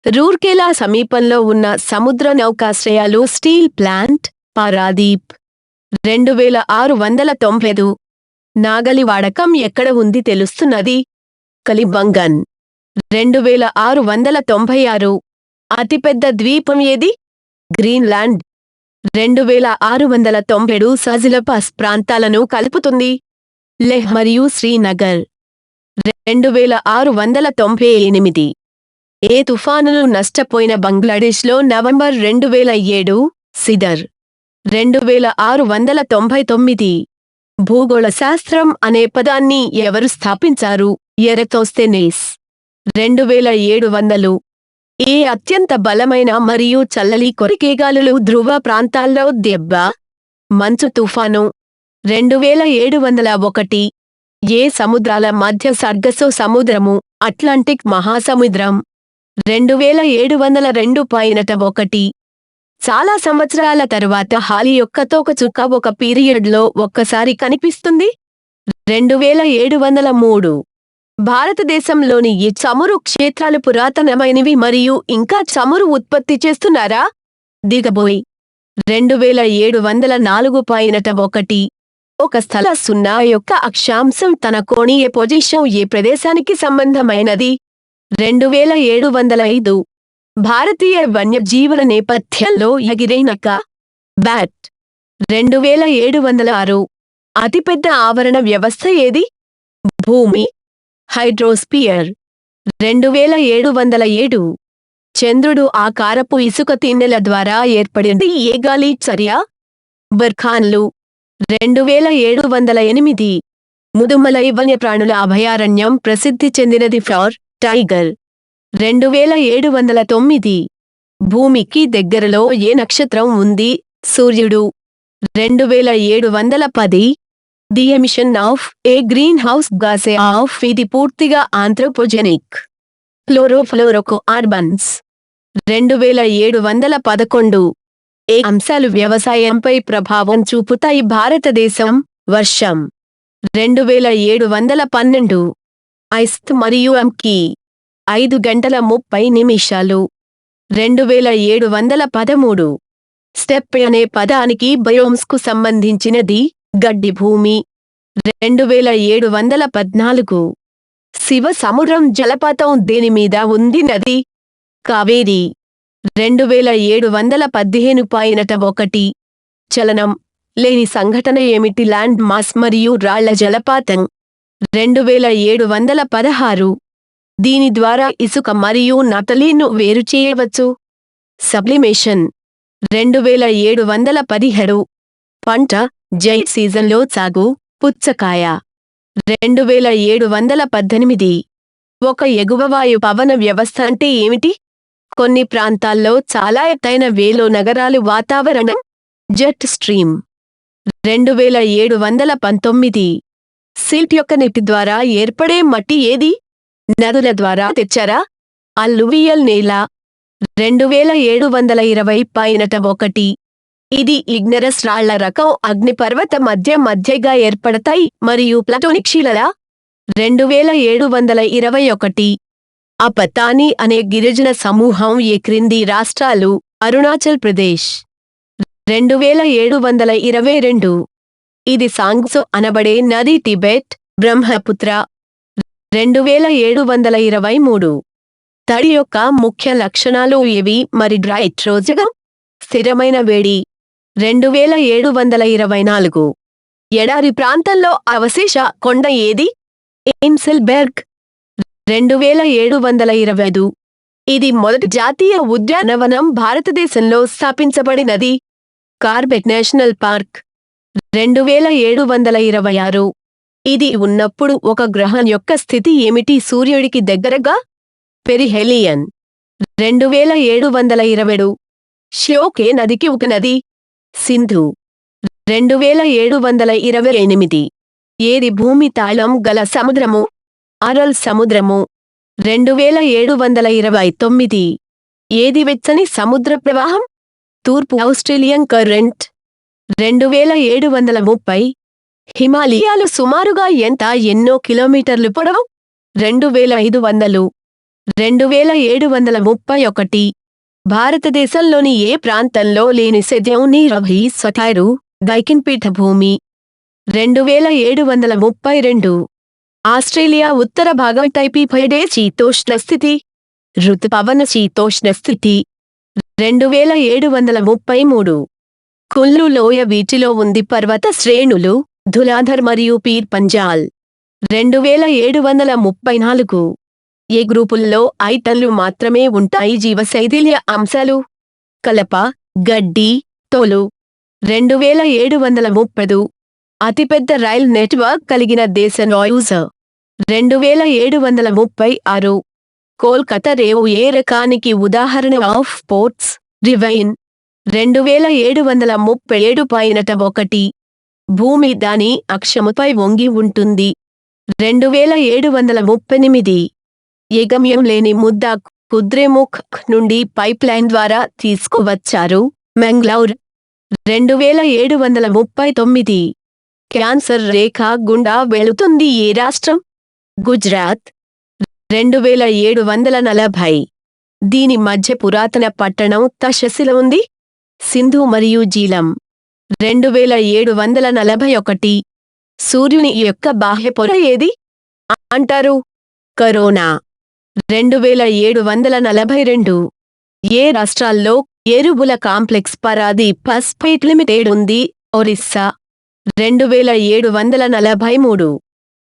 రూర్కెలా సమీపంలో ఉన్న సముద్ర నౌకాశ్రయాలు స్టీల్ ప్లాంట్ పారాదీప్ 2695. నాగలి వాడకం ఎక్కడ ఉంది తెలుస్తున్నది? కలిబంగన్ 2696. అతిపెద్ద ద్వీపం ఏది? గ్రీన్లాండ్ 2697. సజిలపాస్ ప్రాంతాలను కలుపుతుంది. లెహ్ మరియు శ్రీనగర్ 2698. ఏ తుఫానులు నష్టపోయిన బంగ్లాదేశ్లో? నవంబర్ 2007. సిదర్ 2699. భూగోళ శాస్త్రం అనే పదాన్ని ఎవరు స్థాపించారు? ఎరతోస్తెనేస్ 2700. ఏ అత్యంత బలమైన మరియు చల్లని కొరికేగాలులు ధ్రువ ప్రాంతాల్లో? దెబ్బ మంచు తుఫాను 2701. ఏ సముద్రాల మధ్య? సర్గసో సముద్రము, అట్లాంటిక్ మహాసముద్రం 2702. చాలా సంవత్సరాల తరువాత హాలి యొక్క తోకచుక్క ఒక పీరియడ్లో ఒక్కసారి కనిపిస్తుంది 2703. భారతదేశంలోని ఈ చమురు క్షేత్రాలు పురాతనమైనవి మరియు ఇంకా చమురు ఉత్పత్తి చేస్తున్నారా? దిగబోయ్ 2704. ఒక స్థల సున్నా యొక్క అక్షాంశం తన కోణీయ పొజిషన్ ఏ ప్రదేశానికి సంబంధమైనది? 2705. భారతీయ వన్యజీవుల నేపథ్యంలో ఎగిరే నక్క బ్యాట్ 2706. అతిపెద్ద ఆవరణ వ్యవస్థ ఏది? భూమి హైడ్రోస్పియర్ 2707. చంద్రుడు ఆకారపు ఇసుక తిన్నెల ద్వారా ఏర్పడింది ఏ గాలి చర్య? బర్ఖాన్లు 2708 ముదుమలై వన్యప్రాణుల అభయారణ్యం ప్రసిద్ధి చెందినది ఫర్ టైగర్. 2709 భూమికి దగ్గరలో ఏ నక్షత్రం ఉంది? సూర్యుడు. 2710 the emission of A green house gas off ఇది పూర్తిగా ఆంథ్రోపోజెనిక్ క్లోరోఫ్లోరోకార్బన్స్. 2711 ఏ అంశాలు వ్యవసాయంపై ప్రభావం చూపుతాయి? భారతదేశం. వర్షం. 2712 ఐస్త్ మరియు అంకి 5 గంటల 30 నిమిషాలు. 2713 స్టెప్ అనే పదానికి బయోమ్స్కు సంబంధించినది గడ్డి భూమి. 2714 శివ సముద్రం జలపాతం దేని మీద ఉంది? నది. కావేరి. 2715 చలనం లేని సంఘటన ఏమిటి? ల్యాండ్ మాస్ మరియు రాళ్ల జలపాతం. 2716 దీని ద్వారా ఇసుక మరియు నతలీను వేరు చేయవచ్చు. సబ్లిమేషన్. 2717 పంట జై సీజన్లో సాగు పుచ్చకాయ. 2718 ఒక ఎగువ వాయు పవన వ్యవస్థ అంటే ఏమిటి? కొన్ని ప్రాంతాల్లో చాలా ఎత్తైన వేలో నగరాలు వాతావరణం జెట్ స్ట్రీమ్. 2719 సిల్ట్ యొక్క నీటి ద్వారా ఏర్పడే మట్టి ఏది? నదుల ద్వారా తెచ్చారా? అల్లువియల్ నేల. 2721 ఇది ఇగ్నరస్ రాళ్ల రకం అగ్నిపర్వత మధ్యగా ఏర్పడతాయి మరియు ప్లాటోనిక్ శిలల. 2721 అపతాని అనే గిరిజన సమూహం ఏ క్రింది రాష్ట్రాలు? అరుణాచల్ ప్రదేశ్. 2722 ఇది సాంగ్సో అనబడే నది టిబెట్ బ్రహ్మపుత్ర. 2723 తడి యొక్క ముఖ్య లక్షణాలు ఏవి? మరి డ్రైట్ రోజుగా స్థిరమైన వేడి. 2724 ఎడారి ప్రాంతంలో అవశేష కొండ ఏది? ఎయిమ్సెల్బెర్గ్. 2725 ఇది మొదటి జాతీయ ఉద్యానవనం భారతదేశంలో స్థాపించబడినది. Corbett national park. 2726 ఇది ఉన్నప్పుడు ఒక గ్రహం యొక్క స్థితి ఏమిటి? సూర్యుడికి దగ్గరగా పెరిహెలియన్. 2727 ష్యోకే నదికి ఒక నది. సింధు. 2728 ఏది భూమి తాళం గల సముద్రము? అరల్ సముద్రము. 2729 ఏది వెచ్చని సముద్ర ప్రవాహం? తూర్పు ఆస్ట్రేలియన్ కరెంట్. 2730 హిమాలయాలు సుమారుగా ఎంత? ఎన్నో కిలోమీటర్లు పొడవు? 2500. 2731 భారతదేశంలోని ఏ ప్రాంతంలో లేని సేద్యం నీరభి స్వటైరు డైకిన్ పీఠభూమి. 2732 ఆస్ట్రేలియా ఉత్తర భాగం టైపీఫైడే శీతోష్ణ స్థితి ఋతుపవన శీతోష్ణ స్థితి. 2733 కుల్లు లోయ వీటిలో ఉంది పర్వత శ్రేణులు ధులాధర్ మరియు పీర్ పంజాల్. 2734 ఏ గ్రూపుల్లో ఐటన్లు మాత్రమే ఉంటాయి? జీవశైథిల్య అంశాలు కలప గడ్డి తోలు. 2730 అతిపెద్ద రైల్ నెట్వర్క్ కలిగిన దేశం యూజర్. 2736 కోల్కతా రేవు ఏ రకానికి ఉదాహరణ? Of ports రివైన్. 2737 భూమి దాని అక్షముపై వంగి ఉంటుంది. 2738 ఏ గమ్యం లేని ముద్ద కుద్రేముఖ్ నుండి పైప్లైన్ ద్వారా తీసుకువచ్చారు? మెంగ్లౌర్. 2739 క్యాన్సర్ రేఖ గుండా వెళుతుంది ఏ రాష్ట్రం? గుజరాత్. 2740 దీని మధ్య పురాతన పట్టణం తక్షశిల ఉంది. సింధు మరియు జీలం. 2741 సూర్యుని యొక్క బాహ్య పొర ఏది అంటారు? కరోనా. 2742 ఏ రాష్ట్రాల్లో ఎరువుల కాంప్లెక్స్ పరాది ఫాస్ఫేట్ లిమిటెడ్ ఉంది? ఒరిస్సా. 2743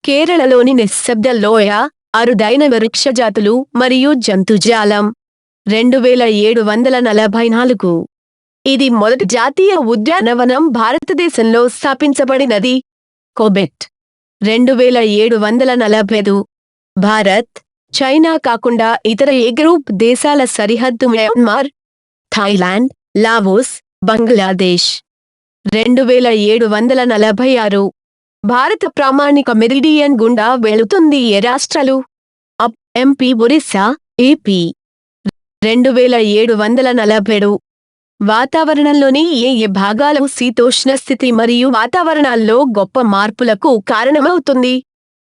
కేరళలోని నిశ్శబ్ద లోయ అరుదైన వృక్షజాతులు మరియు జంతుజాలం. 2744 ఇది మొదటి జాతీయ ఉద్యానవనం భారతదేశంలో స్థాపించబడినది. కోబెట్ 2745. భారత్, చైనా కాకుండా ఇతర ఏ గ్రూప్ దేశాల సరిహద్దు మయన్మార్, థాయిలాండ్, లావోస్, బంగ్లాదేశ్. 2746. భారత ప్రామాణిక మెరిడియన్ గుండా వెళుతుంది ఏ రాష్ట్రాలు? Up, MP, Orissa, AP. 2747. వాతావరణంలోని ఏ ఏ భాగాలు శీతోష్ణ స్థితి మరియు వాతావరణాల్లో గొప్ప మార్పులకు కారణమవుతుంది?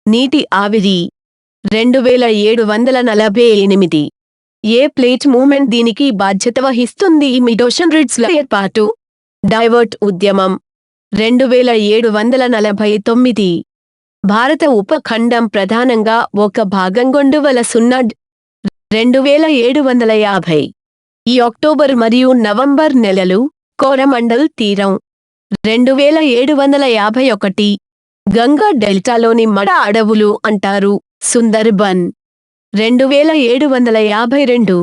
నీటి ఆవిరి. 2748. ఏ ప్లేట్ మూవ్మెంట్ దీనికి బాధ్యత వహిస్తుంది? మిడోషన్ రిడ్జ్ల ఏర్పాటు, డైవర్ట్ ఉద్యమం. 2749. భారత ఉపఖండం ప్రధానంగా ఒక భాగం గొండువల సున్నాడ్. 2750. ఈ అక్టోబర్ మరియు నవంబర్ నెలలు కోరమండల్ తీరం. 2751. గంగా డెల్టాలోని మడ అడవులు అంటారు సుందర్బన్. 2752.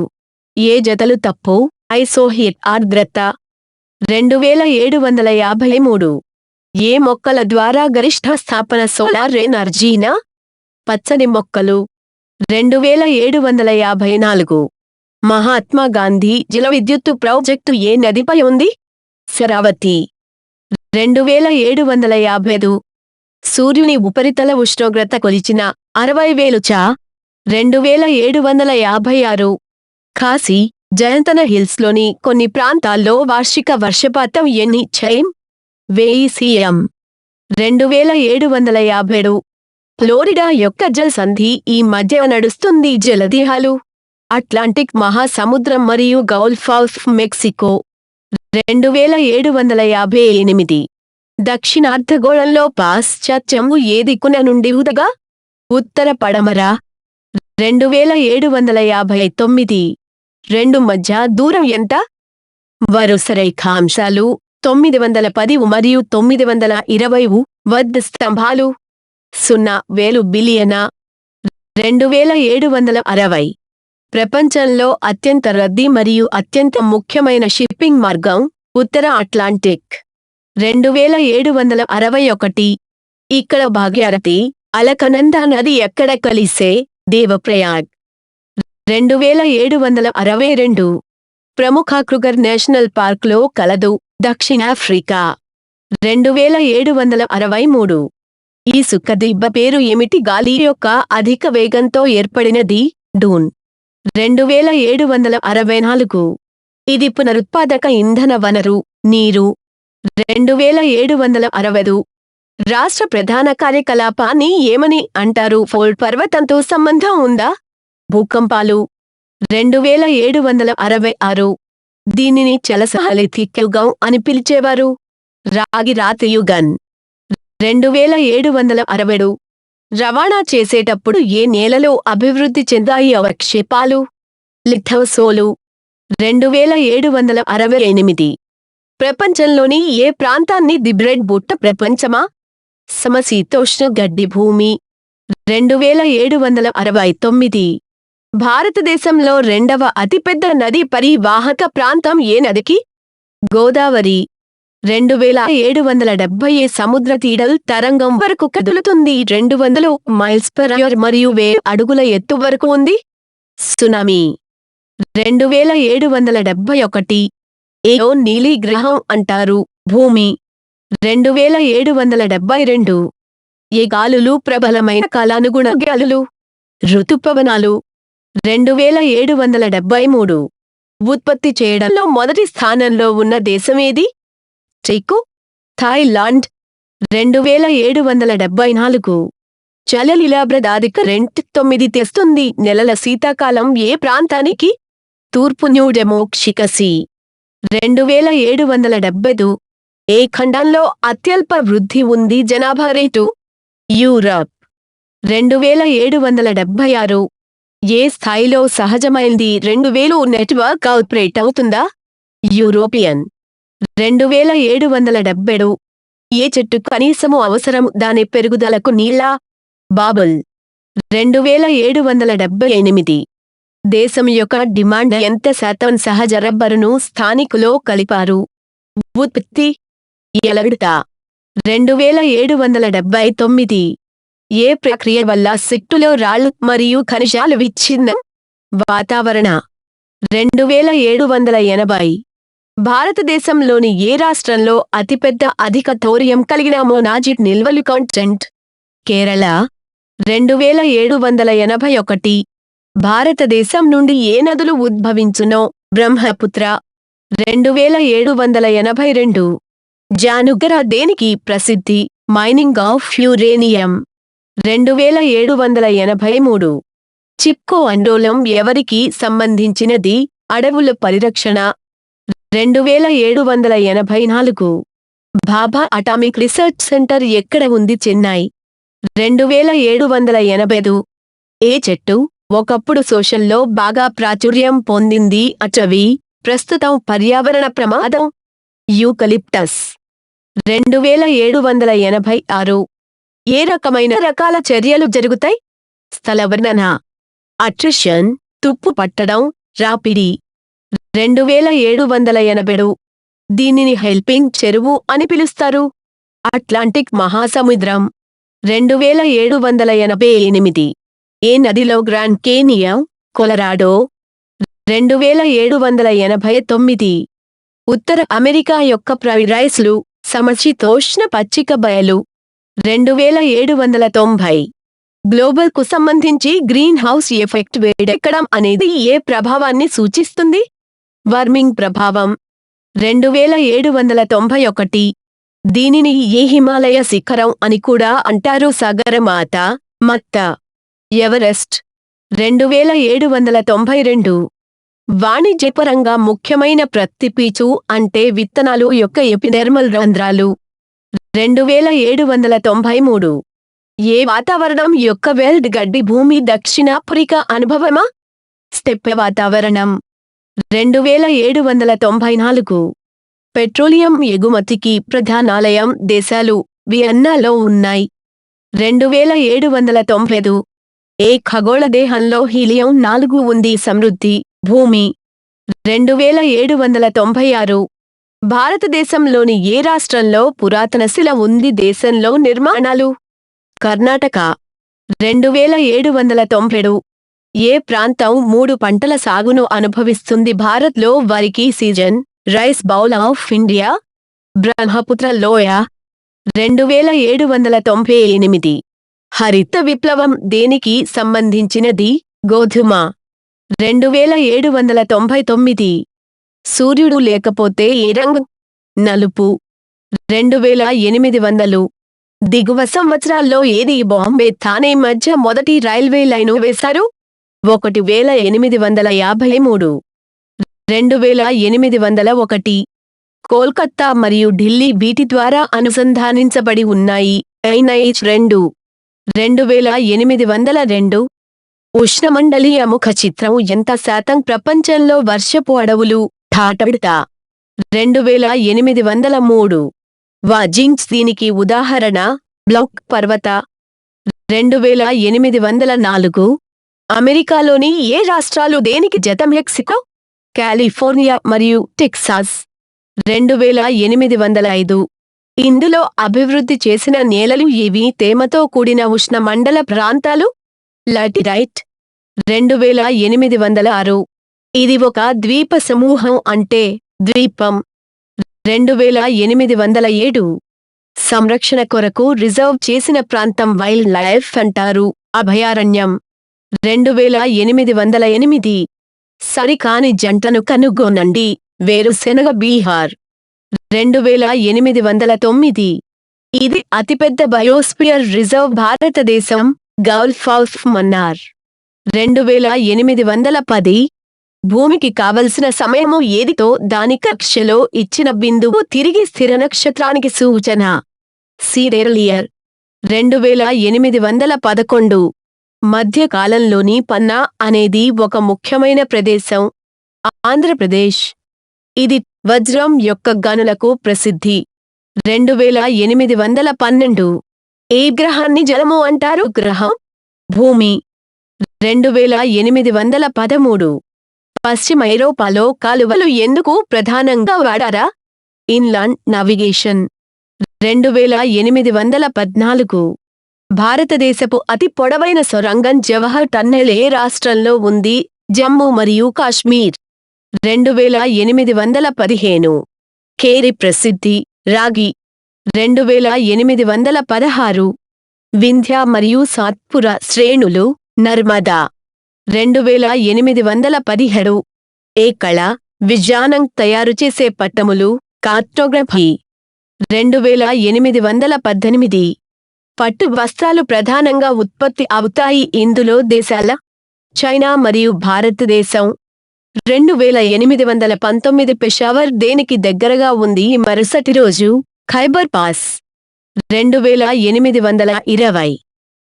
ఏ జతలు తప్పు? ఐసోహిట్ ఆర్ద్రత. 2753. ఏ మొక్కల ద్వారా గరిష్ట స్థాపన సోలార్ ఎనర్జీనా? పచ్చని మొక్కలు. 2754. మహాత్మా గాంధీ జల విద్యుత్తు ప్రాజెక్టు ఏ నదిపై ఉంది? శరావతి. 2755. సూర్యుని ఉపరితల ఉష్ణోగ్రత కొలిచిన 60,000 చా. 2756. ఖాసీ, జయంతన హిల్స్లోని కొన్ని ప్రాంతాల్లో వార్షిక వర్షపాతం ఎన్ని చైమ్? 1000 cm. 2757. ఫ్లోరిడా యొక్క జలసంధి ఈ మధ్య నడుస్తుంది జలదేహాలు. అట్లాంటిక్ మహాసముద్రం మరియు గల్ఫ్ ఆఫ్ మెక్సికో. 2758. దక్షిణార్ధగోళంలో పాశ్చాత్యము ఏ దిక్కున నుండి ఉదగా? ఉత్తర పడమర. 2759. రెండు మధ్య దూరం ఎంత? వరుస రేఖాంశాలు 910 మరియు 920 వద్ద స్తంభాలు 0,000 బిలియనా. 2760. ప్రపంచంలో అత్యంత రద్దీ మరియు అత్యంత ముఖ్యమైన షిప్పింగ్ మార్గం ఉత్తర అట్లాంటిక్. 2761. ఇక్కడ భాగ్యరథి, అలకనందా నది ఎక్కడ కలిసే? దేవప్రయాగ్. 2762. ప్రముఖ క్రుగర్ నేషనల్ పార్క్లో కలదు దక్షిణాఫ్రికా. 2763. ఈ సుక్కదిబ్బ పేరు ఏమిటి? గాలి యొక్క అధిక వేగంతో ఏర్పడినది డూన్. 2764. ఇది పునరుత్పాదక ఇంధన వనరు నీరు. 2765. రాష్ట్ర ప్రధాన కార్యకలాపాన్ని ఏమని అంటారు? ఫోల్డ్ పర్వతంతో సంబంధం ఉందా? భూకంపాలు. 2766. దీనిని చలసహలిథిక్ యుగం అని పిలిచేవారు. రాగి రాతి యుగం. 2767. రవాణా చేసేటప్పుడు ఏ నేలలో అభివృద్ధి చెందాయి అవక్షేపాలు? లిథోసోలు. 2768. ప్రపంచంలోని ఏ ప్రాంతాన్ని ది బ్రెడ్ బుట్ట ప్రపంచమా? సమశీతోష్ణ గడ్డి భూమి. 2769. భారతదేశంలో రెండవ అతిపెద్ద నది పరివాహక ప్రాంతం ఏ నదికి? గోదావరి. 2770. సముద్ర తీడల్ తరంగం వరకు కదులుతుంది 200 మైల్స్/అవర్ మరియు 1000 అడుగుల ఎత్తు వరకు ఉంది. సునామీ. 2771. ఏయో నీలి గ్రహం అంటారు భూమి. 2772. ఏ గాలులు ప్రబలమైన కాలానుగుణ గాలులు? ఋతుపవనాలు. 2773. ఉత్పత్తి చేయడంలో మొదటి స్థానంలో ఉన్న దేశమేది? చైకు, థాయిలాండ్. 2774. చలలిలాబ్రదాదిక రెంట్ 9 తెస్తుంది నెలల శీతాకాలం ఏ ప్రాంతానికి? తూర్పు న్యూ డెమోక్రసీ. 2775. ఏ ఖండంలో అత్యల్ప వృద్ధి ఉంది జనాభా రేటు? యూరప్. 2776. ఏ స్థాయిలో సహజమైంది 2000 నెట్వర్క్ అవుట్బ్రేట్ అవుతుందా? యూరోపియన్. 2777. ఏ చెట్టు కనీసము అవసరం దాని పెరుగుదలకు నీళ్ళ? బాబుల్. 2778. దేశం యొక్క డిమాండ్ ఎంత శాతం సహజ రబ్బరును స్థానికులో కలిపారు? ఉత్పత్తి ఎలవిడత 2779. ఏ ప్రక్రియ వల్ల సిట్టులో రాళ్లు మరియు ఖనిజాలు విచ్ఛిన్నం? వాతావరణ 2780. భారతదేశంలోని ఏ రాష్ట్రంలో అతిపెద్ద అధిక థోరియం కలిగిన మోనాజిట్ నిల్వలు కంటెంట్? కేరళ 2781. భారతదేశం నుండి ఏ నదులు ఉద్భవించునో? బ్రహ్మపుత్ర 2782. జానుగర దేనికి ప్రసిద్ధి? Mining of uranium 2783. చిప్కో ఆందోళనం ఎవరికి సంబంధించినది? అడవుల పరిరక్షణ 2784. భాభా అటామిక్ రీసెర్చ్ సెంటర్ ఎక్కడ ఉంది? చెన్నై 2785. ఏ చెట్టు ఒకప్పుడు సోషల్లో బాగా ప్రాచుర్యం పొందింది? అటవీ. ప్రస్తుతం పర్యావరణ ప్రమాదం? యూకలిప్టస్ 2786. ఏ రకాల చర్యలు జరుగుతాయి? స్థల వర్ణన, అట్రిషన్, తుప్పు పట్టడం, రాపిడి 2787. దీనిని హెల్పింగ్ చెరువు అని పిలుస్తారు. అట్లాంటిక్ మహాసముద్రం 2788. ఏ నదిలో గ్రాండ్ కేనియన్? కొలరాడో 2789. ఉత్తర అమెరికా యొక్క ప్రైరైస్లు సమశీతోష్ణ పచ్చిక బయలు 2790. గ్లోబల్ కు సంబంధించి గ్రీన్ హౌస్ ఎఫెక్ట్ వేడెక్కడం అనేది ఏ ప్రభావాన్ని సూచిస్తుంది? వార్మింగ్ ప్రభావం 2791. దీనిని ఏ హిమాలయ శిఖరం అని కూడా అంటారు? సగరమాత, మత్త, ఎవరెస్ట్ 2792. వాణిజ్యపరంగా ముఖ్యమైన ప్రత్తిపీచు అంటే విత్తనాలు యొక్క ఎపిడెర్మల్ రంధ్రాలు 2793. ఏ వాతావరణం యొక్క వెల్డ్ గడ్డి భూమి? దక్షిణాఫ్రికా అనుభవమా? స్టెప్పే వాతావరణం 2794. పెట్రోలియం ఎగుమతికి ప్రధానాలయం దేశాలు వియన్నాలో ఉన్నాయి 2795. ఏ ఖగోళ దేహంలో హీలియం 4 ఉంది? సమృద్ధి భూమి 2796. భారతదేశంలోని ఏ రాష్ట్రంలో పురాతన శిల ఉంది? దేశంలో నిర్మాణాలు కర్ణాటక 2797. ఏ ప్రాంతం 3 పంటల సాగును అనుభవిస్తుంది? భారత్లో వరికి season, rice bowl of India, Brahmaputra లోయ 2798. హరిత విప్లవం దేనికి సంబంధించినది? గోధుమ 2799. సూర్యుడు లేకపోతే ఏ రంగు? నలుపు 2800. దిగువ సంవత్సరాల్లో ఏది బాంబే థానే మధ్య మొదటి రైల్వే లైను వేశారు? 1853. 2801. కోల్కతా మరియు ఢిల్లీ వీటి ద్వారా అనుసంధానించబడి ఉన్నాయి. NH 2 2802. ఉష్ణమండలీయ ముఖ చిత్రం ఎంత శాతం? ప్రపంచంలో వర్షపు అడవులు ఠాటవిడత 2803. వాజింగ్స్ దీనికి ఉదాహరణ? బ్లాక్ పర్వత 2804. అమెరికాలోని ఏ రాష్ట్రాలు దేనికి జత? మెక్సికో, కాలిఫోర్నియా మరియు టెక్సాస్ 2805. ఇందులో అభివృద్ధి చేసిన నేలలు ఏవి? తేమతో కూడిన ఉష్ణమండల ప్రాంతాలు లాటిరైట్ 2806. ఇది ఒక ద్వీప సమూహం అంటే ద్వీపం 2807. సంరక్షణ కొరకు రిజర్వ్ చేసిన ప్రాంతం వైల్డ్ లైఫ్ అంటారు. అభయారణ్యం 2808. సరికాని జంటను కనుగొనండి. వేరుశెనగ బీహార్ 2809. ఇది అతిపెద్ద బయోస్పియర్ రిజర్వ్ భారతదేశం గల్ఫ్ ఆఫ్ మన్నార్ 2810. భూమికి కావలసిన సమయము ఏదితో దాని కక్షలో ఇచ్చిన బిందువు తిరిగి స్థిర నక్షత్రానికి సూచన? సీడెర్లియర్ 2811. మధ్యకాలంలోని పన్నా అనేది ఒక ముఖ్యమైన ప్రదేశం ఆంధ్రప్రదేశ్. ఇది వజ్రం యొక్క గనులకు ప్రసిద్ధి 2812. ఏ గ్రహాన్ని జలము అంటారు? గ్రహం భూమి 2813 పశ్చిమ ఐరోపాలో కాలువలు ఎందుకు ప్రధానంగా వాడారా? Inland navigation. 2814 భారతదేశపు అతి పొడవైన సొరంగం జవహర్ టన్నెల్ ఏ రాష్ట్రంలో ఉంది? జమ్మూ మరియు కాశ్మీర్. 2815 ఖేరి ప్రసిద్ధి రాగి. 2816 వింధ్య మరియు సాత్పుర శ్రేణులు నర్మదా. 2817 ఏ కళ విజ్ఞానం తయారు చేసే పట్టములు కార్టోగ్రఫీ. 2818 పట్టు వస్త్రాలు ప్రధానంగా ఉత్పత్తి అవుతాయి ఇందులో దేశాల చైనా మరియు భారతదేశం. 2819 పెషావర్ దేనికి దగ్గరగా ఉంది మరుసటి రోజు ఖైబర్ పాస్. 2820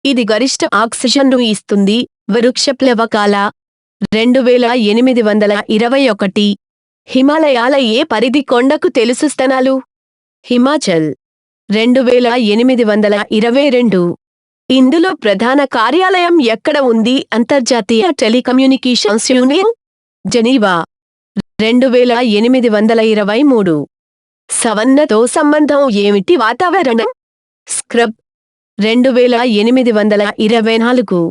ఇది గరిష్ట ఆక్సిజన్ను ఇస్తుంది వృక్షప్లవకాల. 2821 హిమాలయాల ఏ పరిధి కొండకు తెలుసు స్థానాలు? హిమాచల్. 2822 ఇందులో ప్రధాన కార్యాలయం ఎక్కడ ఉంది? అంతర్జాతీయ టెలికమ్యూనికేషన్స్ యూనియన్ జెనీవా. 2823 సవన్నతో సంబంధం ఏమిటి? వాతావరణం. స్క్రబ్. 2824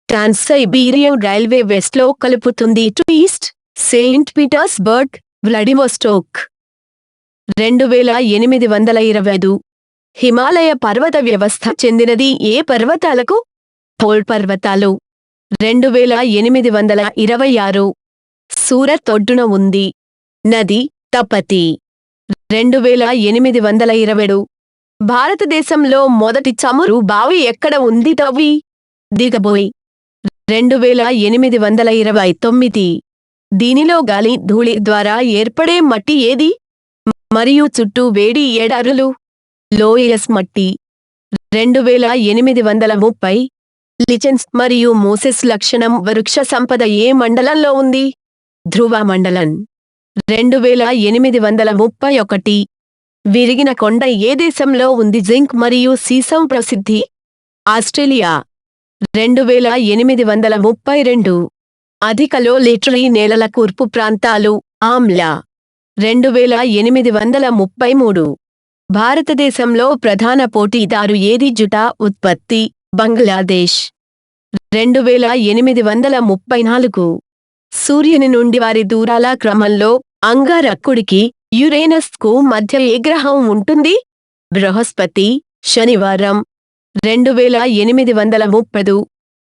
ట్రాన్స్ సైబీరియన్ రైల్వే వెస్ట్లో కలుపుతుంది to east Saint Petersburg Vladivostok. 2825 Himalaya పర్వత వ్యవస్థ చెందినది ఏ పర్వతాలకు? థోల్ పర్వతాలు. 2826 సూరత్ ఒడ్డున ఉంది నది తపతి. 2827 భారతదేశంలో మొదటి చమురు బావి ఎక్కడ ఉంది? తవ్వి దిగబోయ్. 2829 దీనిలో గాలి ధూళి ద్వారా ఏర్పడే మట్టి ఏది? మరియు చుట్టూ వేడి ఎడారులు లోయస్ మట్టి. 2830 లిచెన్స్ మరియు మోసెస్ లక్షణం వృక్ష సంపద ఏ మండలంలో ఉంది? ధ్రువ మండలం. 2831 విరిగిన కొండ ఏ దేశంలో ఉంది? జింక్ మరియు సీసం ప్రసిద్ధి ఆస్ట్రేలియా. 2832 అధిక లో లిటరీ నేలల కూర్పు ప్రాంతాలు ఆమ్ల. 2833 భారతదేశంలో ప్రధాన పోటీదారు ఏది? జుటా ఉత్పత్తి బంగ్లాదేశ్. 2834 సూర్యుని నుండి వారి దూరాల క్రమంలో అంగారకుడికి యురేనస్కు మధ్య ఏ గ్రహం ఉంటుంది? బృహస్పతి శనివారం. 2830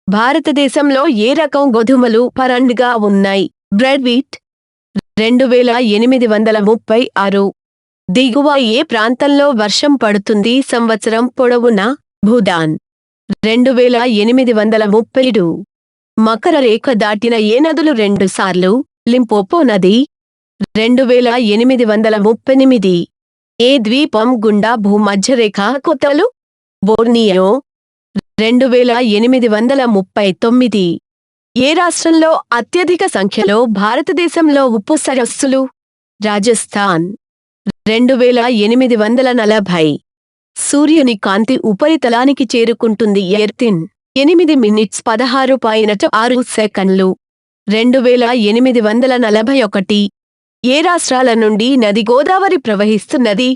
భారతదేశంలో ఏ రకం గోధుమలు పరండ్గా ఉన్నాయి? Bread wheat. 2836 దిగువ ఏ ప్రాంతంలో వర్షం పడుతుంది సంవత్సరం పొడవునా? భూటాన్. 2837 మకర రేఖ దాటిన ఏ నదులు 2 సార్లు? లింపోపో నది. 2838 ఏ ద్వీపం గుండా భూమధ్యరేఖ కోతలు? బోర్నియో. 2839 ఏ రాష్ట్రంలో అత్యధిక సంఖ్యలో భారతదేశంలో ఉప్పు సరస్సులు? రాజస్థాన్. 2840 సూర్యుని కాంతి ఉపరితలానికి చేరుకుంటుంది ఎర్తిన్ 8 మినిట్స్ 16.6 సెకన్లు. 2841 ఏ రాష్ట్రాల నుండి నది గోదావరి ప్రవహిస్తున్నది?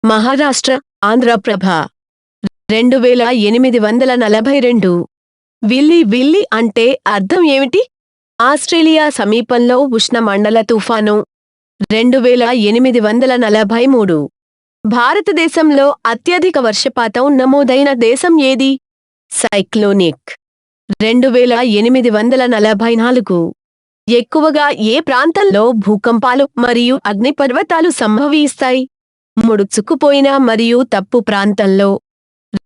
మహారాష్ట్ర ఆంధ్రప్రభ. 2842 విల్లీ విల్లీ అంటే అర్థం ఏమిటి? ఆస్ట్రేలియా సమీపంలో ఉష్ణమండల తుఫాను. 2843 భారతదేశంలో అత్యధిక వర్షపాతం నమోదైన దేశం ఏది? సైక్లోనిక్. 2844 ఎక్కువగా ఏ ప్రాంతంలో భూకంపాలు మరియు అగ్నిపర్వతాలు సంభవిస్తాయి? ముడుచుకుపోయిన మరియు తప్పు ప్రాంతంలో.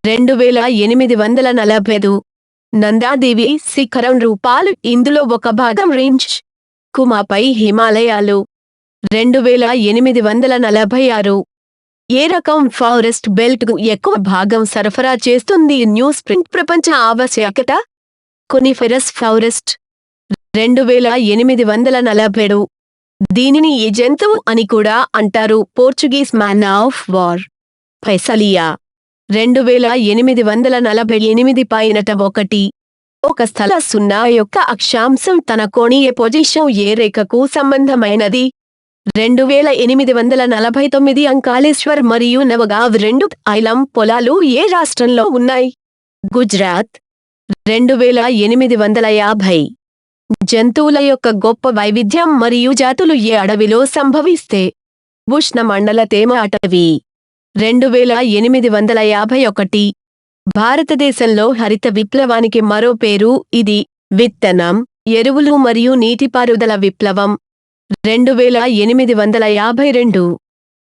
2845 నందాదేవి శిఖరం రూపాలు ఇందులో ఒక భాగం రేంజ్ కుమాపై హిమాలయాలు. 2846 ఏ రకం ఫారెస్ట్ బెల్ట్కు ఎక్కువ భాగం సరఫరా చేస్తుంది? న్యూస్ ప్రింట్ ప్రపంచ ఆవశ్యకత కొనిఫెరస్ ఫారెస్ట్. 2847 దీనిని ఏ జంతువు అని కూడా అంటారు? Portuguese man of war physalia. 2848 1 ఒక స్థల సున్నా యొక్క అక్షాంశం తన కోణీయ పొజిషన్ ఏ రేఖకు సంబంధమైనది? 2849 అంకాళేశ్వర్ మరియు నవగావ్ 2 ఐలం పొలాలు ఏ రాష్ట్రంలో ఉన్నాయి? గుజరాత్. 2850 జంతువుల యొక్క గొప్ప వైవిధ్యం మరియు జాతులు ఏ అడవిలో సంభవిస్తే? ఉష్ణమండల తేమ అటవీ. 2851 భారతదేశంలో హరిత విప్లవానికి మరో పేరు ఇది. విత్తనం, ఎరువులు మరియు నీటిపారుదల విప్లవం. 2852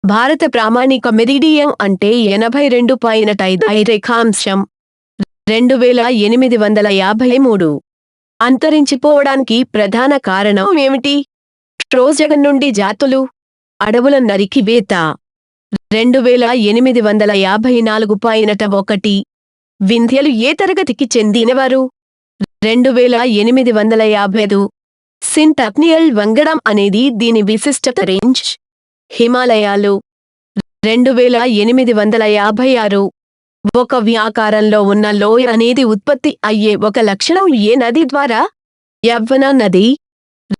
భారత ప్రామాణిక మెరిడియం అంటే 82.5 రేఖాంశం. 2853 అంతరించిపోవడానికి ప్రధాన కారణం ఏమిటి? ట్రోజన్ నుండి జాతులు, అడవుల నరికివేత. 2854.1 వింధ్యలు ఏ తరగతికి చెందినవారు? 2855 సింటాక్నియల్ వంగడం అనేది దీని విశిష్టత రేంజ్. హిమాలయాలు. 2856 ఒక వ్యాకారంలో ఉన్న లోయ అనేది ఉత్పత్తి అయ్యే ఒక లక్షణం ఏ నది ద్వారా? యవ్వన నది.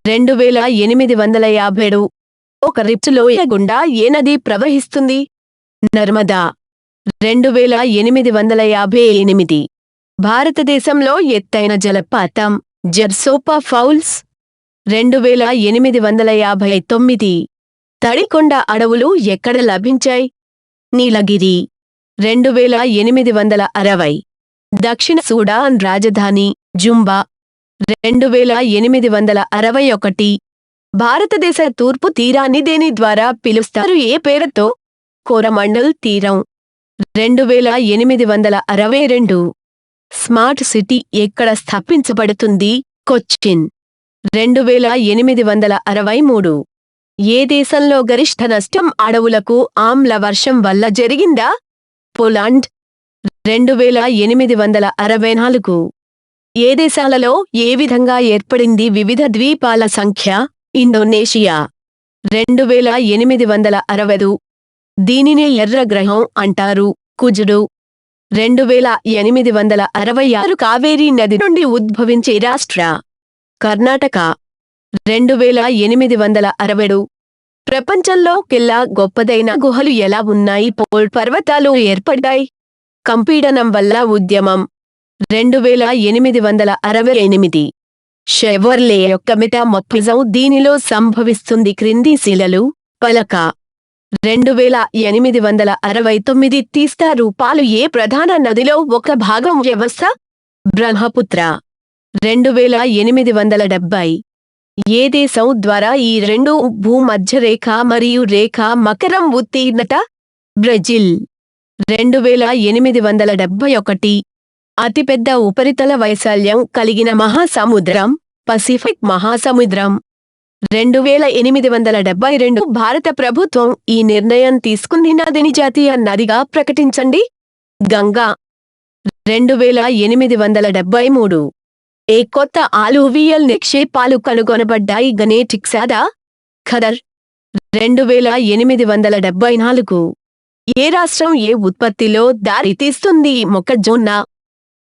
2857 ఒక రిఫ్ట్ లోయ గుండా ఏ నది ప్రవహిస్తుంది? నర్మదా. 2858 భారతదేశంలో ఎత్తైన జలపాతం జర్సోపా ఫౌల్స్. 2859 తడికొండ అడవులు ఎక్కడ లభించాయి? నీలగిరి. 2860 దక్షిణ సూడాన్ రాజధాని జుంబా. 2861 భారతదేశ తూర్పు తీరాన్ని దేని ద్వారా పిలుస్తారు? ఏ పేరుతో? కోరమండల్ తీరం. 2862 స్మార్ట్ సిటీ ఎక్కడ స్థాపించబడుతుంది? కొచ్చిన్. 2863 ఏ దేశంలో గరిష్ఠ నష్టం అడవులకు ఆమ్ల వర్షం వల్ల జరిగిందా? పోలాండ్. 2864 ఏ దేశాలలో ఏ విధంగా ఏర్పడింది వివిధ ద్వీపాల సంఖ్య? ఇండోనేషియా. 2860 దీనిని ఎర్ర గ్రహం అంటారు. కుజుడు. 2866 కావేరీ నది నుండి ఉద్భవించే రాష్ట్ర? కర్ణాటక. 2867 ప్రపంచంలో కెల్లా గొప్పదైన గుహలు ఎలా ఉన్నాయి? పోల్ పర్వతాలు ఏర్పడ్డాయి. కంపీడనం వల్ల ఉద్యమం. 2868 షెవర్లే యొక్క మెటామోర్ఫిజం దీనిలో సంభవిస్తుంది క్రింది శిలలు, పలక. 2869 తీస్తా రూపాలు ఏ ప్రధాన నదిలో ఒక భాగం వ్యవస్థ? బ్రహ్మపుత్ర. 2870 ఏ దేశం ద్వారా ఈ రెండు భూమధ్యరేఖ మరియు రేఖ మకరం ఉత్తీర్ణత? బ్రెజిల్. 2871 అతిపెద్ద ఉపరితల వైశాల్యం కలిగిన మహాసముద్రం? పసిఫిక్ మహాసముద్రం. 2872 భారత ప్రభుత్వం ఈ నిర్ణయం తీసుకుంది. నదిని జాతీయ నదిగా ప్రకటించండి. గంగా. 2873 ఏ కొత్త ఆలూవియల్ నిక్షేపాలు కనుగొనబడ్డాయి? గనేటిక్సాదా? ఖదర్. 2874 ఏ రాష్ట్రం ఏ ఉత్పత్తిలో దారితీస్తుంది? మొక్కజొన్న.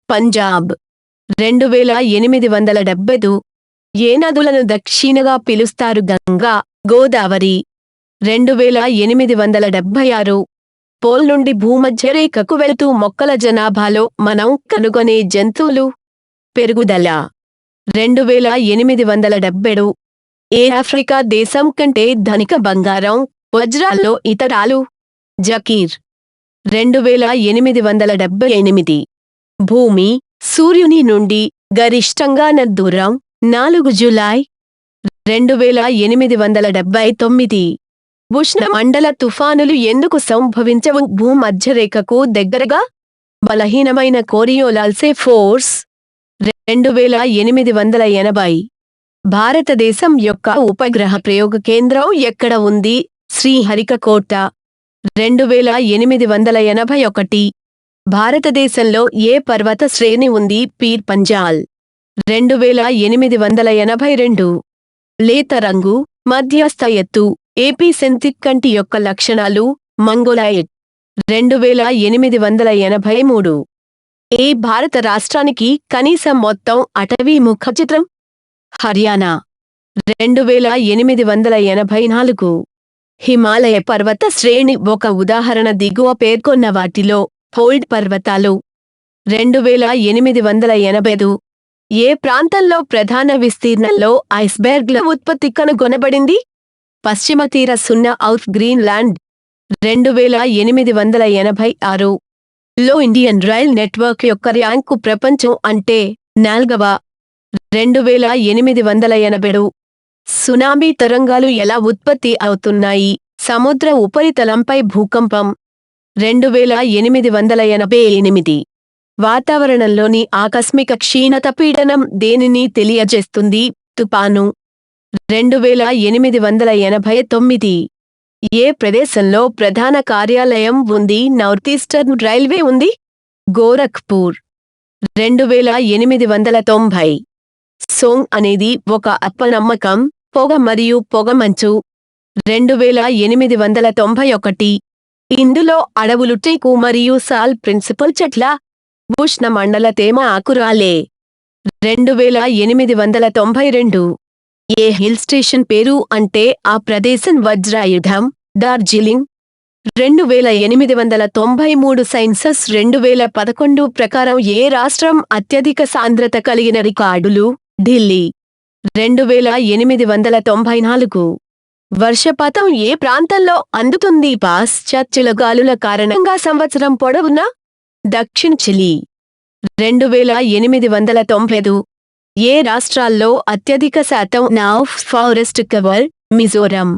పంజాబ్. 2875 ఏ నదులను దక్షిణగా పిలుస్తారు? గంగా, గోదావరి. 2876 పోల్ నుండి భూమధ్యరేఖకు వెళుతూ మొక్కల జనాభాలో మనం కనుగొనే జంతువులు? పెరుగుదల. 2877 ఏ ఆఫ్రికా దేశం కంటే ధనిక బంగారం, వజ్రాల్లో ఇతరాలు? జకీర్. 2878 భూమి, సూర్యుని నుండి గరిష్టంగా దూరం? 4 జూలై. 2879 ఉష్ణమండల తుఫానులు ఎందుకు సంభవించవు భూమధ్యరేఖకు దగ్గరగా? బలహీనమైన కోరియోలాల్సే ఫోర్స్. 2880 భారతదేశం యొక్క ఉపగ్రహ ప్రయోగ కేంద్రం ఎక్కడ ఉంది? శ్రీహరికోట. 2881 భారతదేశంలో ఏ పర్వత శ్రేణి ఉంది? పీర్ పంజాల్. 2882 లేత రంగు, మధ్యస్థ ఎత్తు, ఏపీసెంట్రిక్ కంటి యొక్క లక్షణాలు? మంగోలాయిడ్. 2883 ఏ భారత రాష్ట్రానికి కనీస మొత్తం అటవీ ముఖచిత్రం? హర్యానా 2884. హిమాలయ పర్వత శ్రేణి ఒక ఉదాహరణ. దిగువ పేర్కొన్న వాటిలో ఫోల్డ్ పర్వతాలు 2885. ఏ ప్రాంతంలో ప్రధాన విస్తీర్ణంలో ఐస్బెర్గ్ల ఉత్పత్తి కనుగొనబడింది? పశ్చిమ తీర ఆఫ్ గ్రీన్లాండ్ 2886. లో ఇండియన్ రైల్ నెట్వర్క్ యొక్క ర్యాంకు ప్రపంచం అంటే 4వ 2887. సునామీ తరంగాలు ఎలా ఉత్పత్తి అవుతున్నాయి? సముద్ర ఉపరితలంపై భూకంపం 2888. వాతావరణంలోని ఆకస్మిక క్షీణత పీడనం దేనిని తెలియజేస్తుంది? తుపాను 2889. ఏ ప్రదేశంలో ప్రధాన కార్యాలయం ఉంది? నార్త్ ఈస్టర్న్ రైల్వే ఉంది. గోరఖ్పూర్ 2890. సోంగ్ అనేది ఒక అపనమ్మకం, పొగ మరియు పొగమంచు 2891. ఇందులో అడవులు టేకు మరియు సాల్ ప్రిన్సిపల్ చెట్ల ఉష్ణమండల తేమ ఆకురాలే 2892. ఏ హిల్ స్టేషన్ పేరు అంటే ఆ ప్రదేశం వజ్రాయుధం? డార్జిలింగ్ 2893. సెన్సస్ 2011 ప్రకారం ఏ రాష్ట్రం అత్యధిక సాంద్రత కలిగిన రికార్డులు? ఢిల్లీ 2894. వర్షపాతం ఏ ప్రాంతంలో అందుతుంది? పాశ్చాత్యుల గాలుల కారణంగా సంవత్సరం పొడవునా? దక్షిణ చిలీ 2895. ఏ రాష్ట్రాల్లో అత్యధిక శాతం నాఫ్ ఫారెస్ట్ కవర్? మిజోరం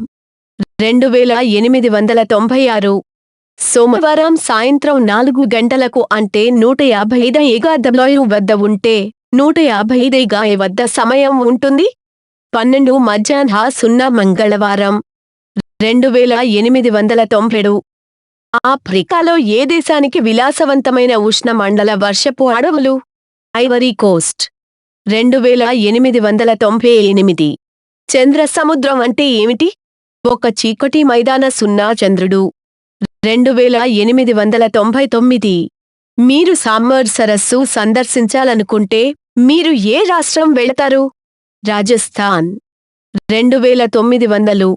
2896. సోమవారం సాయంత్రం 4 గంటలకు అంటే 155 డబ్ల్యూ వద్ద ఉంటే 155 వద్ద సమయం ఉంటుంది. 12 మధ్యాహ్న 0 మంగళవారం 2897. ఆఫ్రికాలో ఏ దేశానికి విలాసవంతమైన ఉష్ణమండల వర్షపు అడవులు? Ivory Coast 2898. చంద్ర సముద్రం అంటే ఏమిటి? ఒక చీకటి మైదాన చంద్రుడు 2899. మీరు సామ్మర్ సరస్సు సందర్శించాలనుకుంటే మీరు ఏ రాష్ట్రం వెళతారు? రాజస్థాన్ 2900.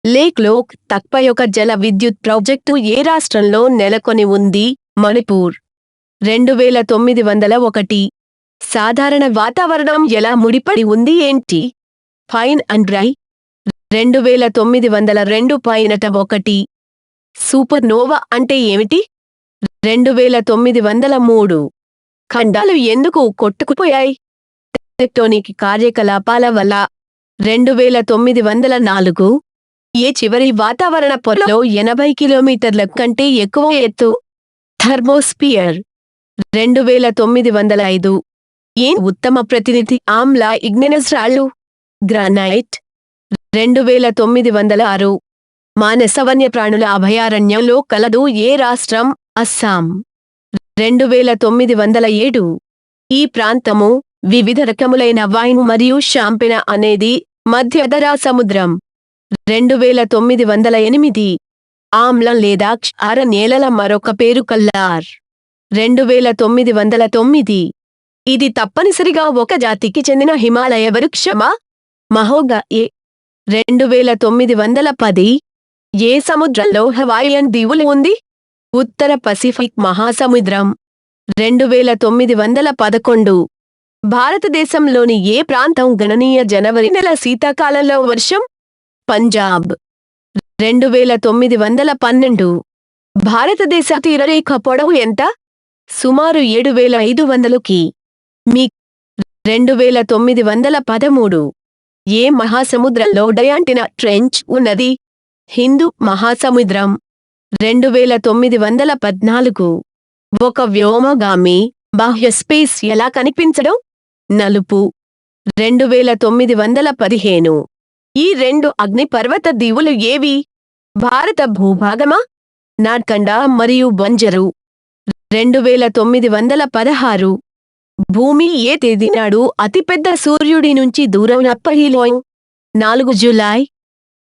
లేక్ లోక్ తక్ప యొక్క జల విద్యుత్ ప్రాజెక్టు ఏ రాష్ట్రంలో నెలకొని ఉంది? మణిపూర్ 2901. సాధారణ వాతావరణం ఎలా ముడిపడి ఉంది ఏంటి? Fine and dry 2902.1. Supernova అంటే ఏమిటి? 2903. ఖండాలు ఎందుకు కొట్టుకుపోయాయి? టెక్టోనిక్ కార్యకలాపాల వల్ల 2904. ఏ చివరి వాతావరణ పొరలో 80 కిలోమీటర్ల కంటే ఎక్కువ ఎత్తు? థర్మోస్పియర్ 2905. ఏ ఉత్తమ ప్రతినిధి ఆమ్ల ఇగ్నియస్ రాళ్ళు? గ్రానైట్ 2906. మానస వన్యప్రాణుల అభయారణ్యంలో కలదు ఏ రాష్ట్రం? అస్సాం 2907. ఈ ప్రాంతము వివిధ రకములైన వైన్ మరియు షాంపెన్ అనేది మధ్యధరా సముద్రం 2908. ఆమ్లం లేదా క్షార నేలల మరొక పేరు కల్లార్ 2909. ఇది తప్పనిసరిగా ఒక జాతికి చెందిన హిమాలయ వృక్షమా? మహోగా 2910. ఏ సముద్రంలో హవాయియన్ దీవులు ఉంది? ఉత్తర పసిఫిక్ మహాసముద్రం 2911. భారతదేశంలోని ఏ ప్రాంతం గణనీయ జనవరి నెల శీతాకాలంలో వర్షం? పంజాబ్ 2912. భారతదేశ తీరరేఖ పొడవు ఎంత? సుమారు 7500 కి. మీ 2913. ఏ మహాసముద్రంలో డయాంటినా ట్రెంచ్ ఉన్నది? హిందూ మహాసముద్రం 2914. ఒక వ్యోమగామి బాహ్య స్పేస్ ఎలా కనిపించడం? నలుపు 2915. ఈ 2 అగ్నిపర్వత దీవులు ఏవి? భారత భూభాగమా? నార్కండ మరియు బంజరు 2916. భూమి ఏ తేదీ నాడు అతిపెద్ద సూర్యుడి నుంచి దూరం? 4 జూలై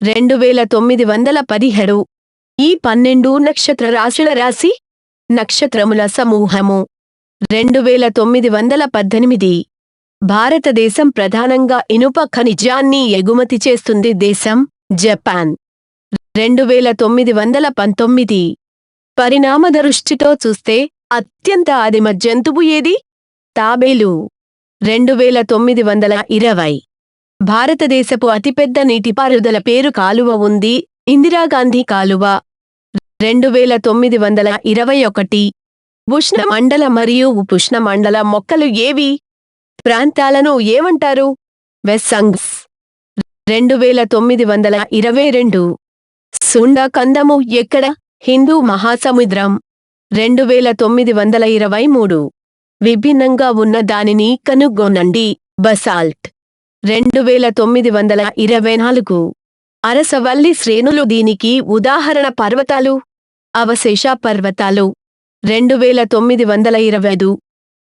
2917. ఈ 12 నక్షత్ర రాశుల రాశి? నక్షత్రముల సమూహము 2918 భారతదేశం ప్రధానంగా ఇనుప ఖనిజాన్ని ఎగుమతి చేస్తుంది దేశం జపాన్. 2919 పరిణామ దృష్టితో చూస్తే అత్యంత ఆదిమ జంతువు ఏది? తాబేలు. 2920 భారతదేశపు అతిపెద్ద నీటిపారుదల పేరు కాలువ ఉంది, ఇందిరాగాంధీ కాలువ. 2921 ఉష్ణమండల మరియు ఉపఉష్ణమండల మొక్కలు ఏవి? ప్రాంతాలను ఏమంటారు? వెస్సంగ్స్. 2922 సుండ కందము ఎక్కడ? హిందూ మహాసముద్రం. 2923 విభిన్నంగా ఉన్న దానిని కనుగొనండి. బసాల్ట్. 2924 అరసవల్లి శ్రేణులు దీనికి ఉదాహరణ పర్వతాలు. అవశేష పర్వతాలు. 2925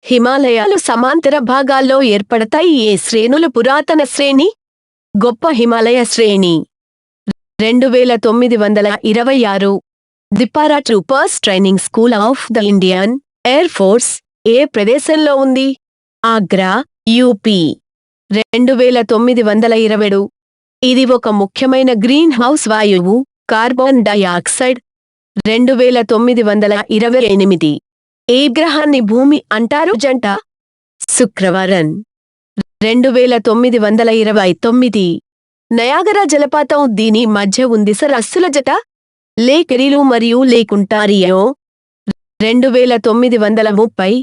హిమాలయాలు సమాంతర భాగాల్లో ఏర్పడతాయి. ఏ శ్రేణులు పురాతన శ్రేణి? గొప్ప హిమాలయ శ్రేణి. 2926 the paratroopers training school of the Indian air force ఏ ప్రదేశంలో ఉంది? ఆగ్రా, యూపీ. 2927 ఇది ఒక ముఖ్యమైన గ్రీన్ హౌస్ వాయువు, కార్బన్ డయాక్సైడ్. 2928 ఏ గ్రహాన్ని భూమి అంటారు? జంట. శుక్రవారం. 2929 నయాగరా జలపాతం దీని మధ్య ఉంది సరస్సుల జత. లేక్ ఎరీలు మరియు లేక్ ఒంటారియో. 2930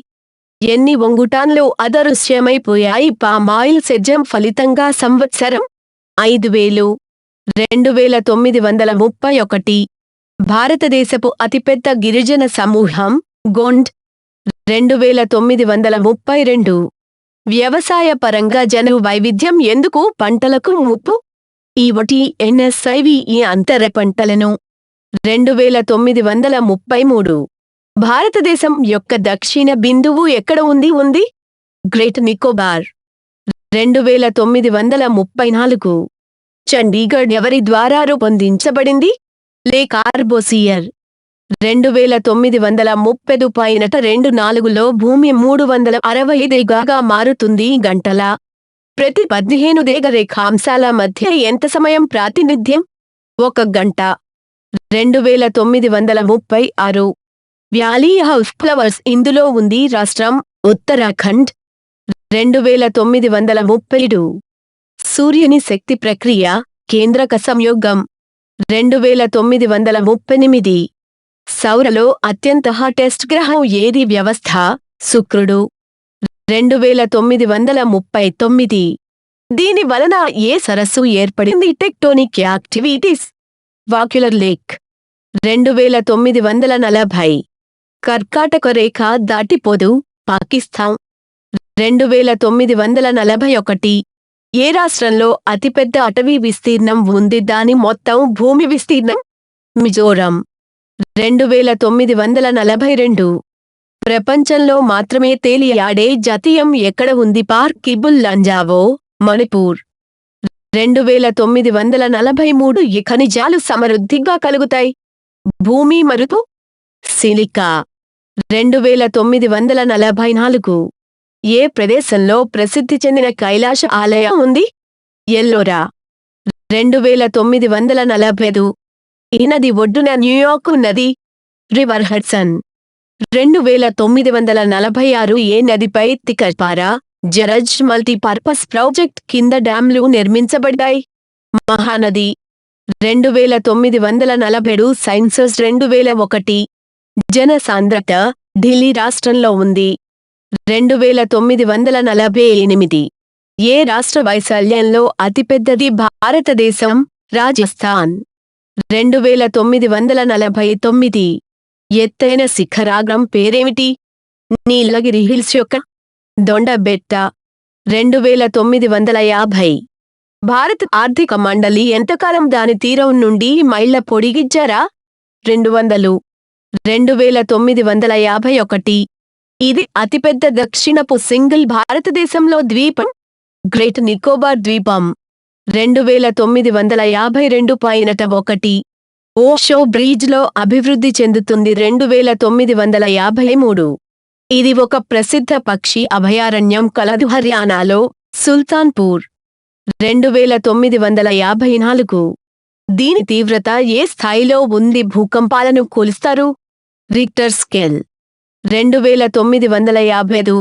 ఎన్ని ఒంగుటాన్లు అదృశ్యమైపోయాయి పామాయిల్ సేద్యం ఫలితంగా సంవత్సరం? 5000. 2931 భారతదేశపు అతిపెద్ద గిరిజన సమూహం గోండ్. 2932 వ్యవసాయ పరంగా జను వైవిధ్యం ఎందుకు పంటలకు ముప్పు? ఈవటి ఎన్ఎస్ఐవి ఈ అంతర పంటలను. 2933 భారతదేశం యొక్క దక్షిణ బిందువు ఎక్కడ ఉంది? గ్రేట్ నికోబార్. 2934 చండీగఢ్ ఎవరి ద్వారా రూపొందించబడింది? లే కార్బోసియర్. 2937.24లో భూమి 365 గా మారుతుంది గంటల. ప్రతి 15 రేఖాంశాల మధ్య ఎంత సమయం ప్రాతినిధ్యం? 1 గంట. 2936 వ్యాలీ హౌస్ ఫ్లవర్స్ ఇందులో ఉంది రాష్ట్రం ఉత్తరాఖండ్. 2937 సూర్యుని శక్తి ప్రక్రియ కేంద్రక సంయోగం. 2938 సౌరలో అత్యంత హాటెస్ట్ గ్రహం ఏది? వ్యవస్థ శుక్రుడు. 2939 దీని వలన ఏ సరస్సు ఏర్పడింది? Tectonic activities. వాక్యులర్ లేక్. 2940 కర్కాటక రేఖ దాటిపోదు పాకిస్తాన్. 2941 ఏ రాష్ట్రంలో అతిపెద్ద అటవీ విస్తీర్ణం ఉంది? దాని మొత్తం భూమి విస్తీర్ణం? మిజోరం. 2942 ప్రపంచంలో మాత్రమే తేలియాడే జాతీయం ఎక్కడ ఉంది? పార్కిబుల్ లంజావో, మణిపూర్. 2943 ఏ ఖనిజాలు సమృద్ధిగా కలుగుతాయి? భూమి మరుపు, సిలికా. 2944 ఏ ప్రదేశంలో ప్రసిద్ధి చెందిన కైలాస ఆలయం ఉంది? ఎల్లోరా. 2945 ఈ నది ఒడ్డున న్యూయార్క్ నది, రివర్ హడ్సన్. 2946 ఏ నదిపై తికపారా జరజ్ మల్టీపర్పస్ ప్రాజెక్ట్ కింద డ్యాంలు నిర్మించబడ్డాయి? మహానది. 2947 సైన్సస్. 2001 జనసాంద్రత ఢిల్లీ రాష్ట్రంలో ఉంది. 2948 ఏ రాష్ట్ర వైశాల్యంలో అతిపెద్దది? భారతదేశం రాజస్థాన్. 2949 ఎత్తైన శిఖరాగ్రం పేరేమిటి? నీలగిరి హిల్స్ యొక్క దొండబెట్ట. 2950 భారత ఆర్థిక మండలి ఎంతకాలం దాని తీరం నుండి మైళ్ల పొడిగించారా? 200. 2951 ఇది అతిపెద్ద దక్షిణపు సింగిల్ భారతదేశంలో ద్వీపం గ్రేట్ నికోబార్ ద్వీపం. 2952.1 ఓషో బ్రిడ్జ్లో అభివృద్ధి చెందుతుంది. 2953 ఇది ఒక ప్రసిద్ధ పక్షి అభయారణ్యం కలదు హర్యానాలో, సుల్తాన్పూర్. 2954. దీని తీవ్రత ఏ స్థాయిలో ఉంది? భూకంపాలను కొలుస్తారు? Richter scale. 2955.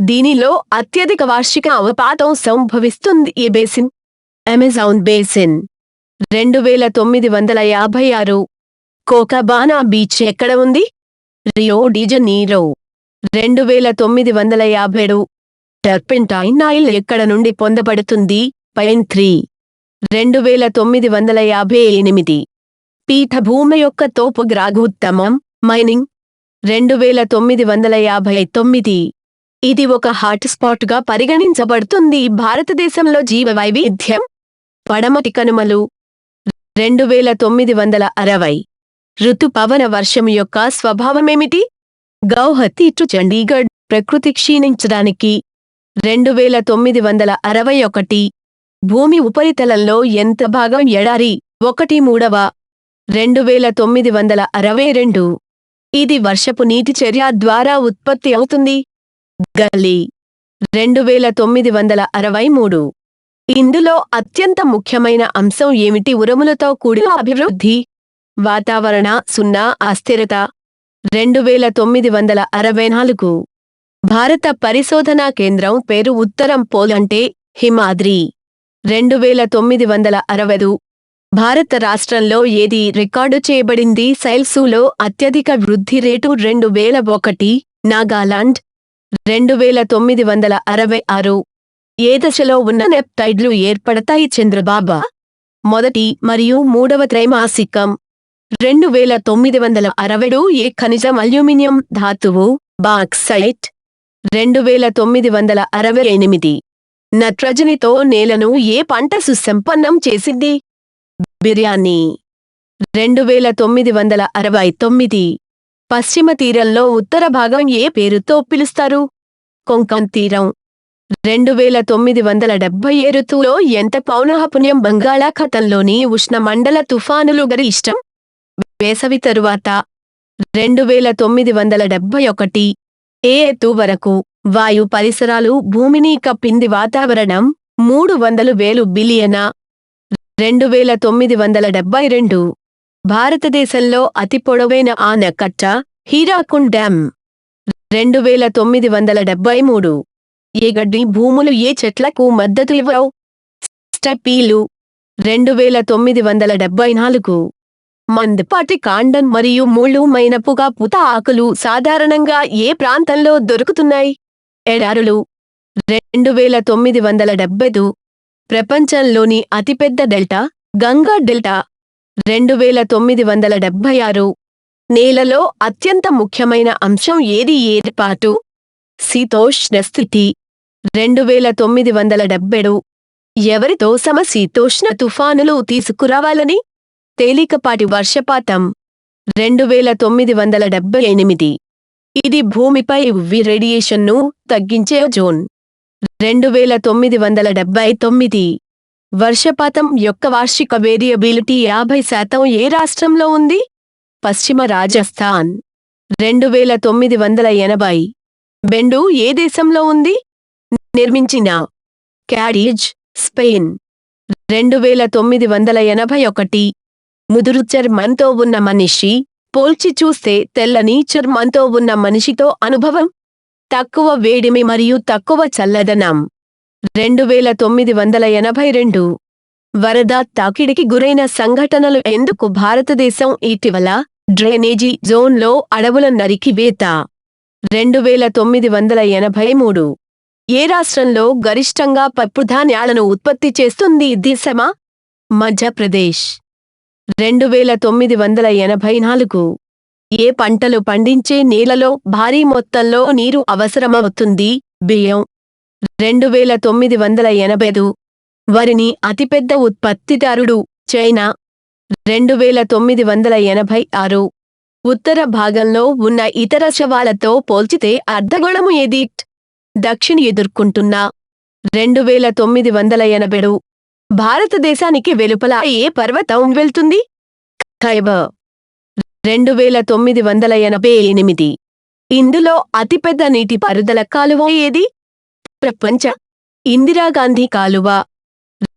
దీనిలో అత్యధిక వార్షిక అవపాతం సంభవిస్తుంది ఏ బేసిన్? Amazon basin. 2956. కోకాబానా బీచ్ ఎక్కడ ఉంది? Rio de Janeiro. 2957. Turpentine oil ఎక్కడ నుండి పొందబడుతుంది? Pine tree. 2958. పీఠభూమి యొక్క టోపోగ్రాఫీ ఉత్తమం మైనింగ్. 2959. ఇది ఒక హాట్ స్పాట్గా పరిగణించబడుతుంది భారతదేశంలో జీవ వైవిధ్యం. పడమటి కనుమలు. 2960. ఋతుపవన వర్షం యొక్క స్వభావమేమిటి? గౌహతి టు చండీగఢ్. ప్రకృతి క్షీణించడానికి. 2961. భూమి ఉపరితలంలో ఎంత భాగం ఎడారి? 1/3. 2962. ఇది వర్షపు నీటి చర్య ద్వారా ఉత్పత్తి అవుతుంది. గలీ. 2963. ఇందులో అత్యంత ముఖ్యమైన అంశం ఏమిటి? ఉరుములతో కూడిన అభివృద్ధి. వాతావరణ 0 అస్థిరత. 2964. భారత పరిశోధనా కేంద్రం పేరు? ఉత్తరం పోల్ అంటే హిమాద్రి. 2960. భారత రాష్ట్రంలో ఏది రికార్డు చేయబడింది? సైల్సులో అత్యధిక వృద్ధి రేటు 2001. నాగాలాండ్. 2966. ఏ దశలో ఉన్న నెప్టైడ్లు ఏర్పడతాయి? చంద్రబాబా. మొదటి మరియు మూడవ త్రైమాసికం. 2962. ఏ ఖనిజం? అల్యూమినియం ధాతువు బాక్సైట్. 2968. నత్రజనితో నేలను ఏ పంట సుసంపన్నం చేసింది? బిర్యానీ. 2969. పశ్చిమ తీరంలో ఉత్తర భాగం ఏ పేరుతో పిలుస్తారు? కొంకణ్ తీరం. 2970. ఋతువులో ఎంత పౌనఃపున్యం? బంగాళాఖాతంలోని ఉష్ణమండల తుఫానులు గరిష్టం వేసవి తరువాత. 2971. ఏ ఎత్తు వరకు వాయు పరిసరాలు భూమిని కప్పింది? వాతావరణం 300,000 బిలియనా? 2972. భారతదేశంలో అతి పొడవైన ఆనకట్ట? హీరాకుండ్ డ్యామ్. 2973. ఏ గడ్డి భూములు ఏ చెట్లకు మద్దతు ఇవ్వవు? స్టెప్పీలు. 2974. మందపాటి కాండం మరియు ముళ్ళు మైనపుగా పూత ఆకులు సాధారణంగా ఏ ప్రాంతంలో దొరుకుతున్నాయి? ఎడారులు. 2975. ప్రపంచంలోని అతిపెద్ద డెల్టా? గంగా డెల్టా. 2976. నేలలో అత్యంత ముఖ్యమైన అంశం ఏది? ఏర్పాటు శీతోష్ణ స్థితి. 2977. ఎవరితో సమశీతోష్ణ తుఫానులు తీసుకురావాలని? తేలికపాటి వర్షపాతం. 2978. ఇది భూమిపై UV రేడియేషన్ను తగ్గించే జోన్. 2979. వర్షపాతం యొక్క వార్షిక వేరియబిలిటీ 50% ఏ రాష్ట్రంలో ఉంది? పశ్చిమ రాజస్థాన్. 2980. బెండు ఏ దేశంలో ఉంది? నిర్మించిన క్యాడిజ్, స్పెయిన్. 2981. ముదురు చర్మంతో ఉన్న మనిషి పోల్చి చూస్తే తెల్లని చర్మంతో ఉన్న మనిషితో అనుభవం? తక్కువ వేడిమి మరియు తక్కువ చల్లదనం. 2982. వరద తాకిడికి గురైన సంఘటనలు ఎందుకు? భారతదేశం ఇటీవల డ్రైనేజీ జోన్లో అడవుల నరికివేత. 2983. ఏ రాష్ట్రంలో గరిష్టంగా పప్పుధాన్యాలను ఉత్పత్తి చేస్తుంది? దేశమా? మధ్యప్రదేశ్. 2984. ఏ పంటలు పండించే నేలలో భారీ మొత్తంలో నీరు అవసరమవుతుంది? బియ్యం. 2985. వరిని అతిపెద్ద ఉత్పత్తిదారుడు? చైనా. 2986. ఉత్తర భాగంలో ఉన్న ఇతర శవాలతో పోల్చితే అర్ధగోళము ఏది? దక్షిణ ఎదుర్కొంటున్న. 2987. భారతదేశానికి వెలుపల ఏ పర్వతం వెళ్తుంది? ఖైబర్. 2988. ఇందులో అతిపెద్ద నీటిపారుదల కాలువ ఏది? ప్రపంచ ఇందిరాగాంధీ కాలువ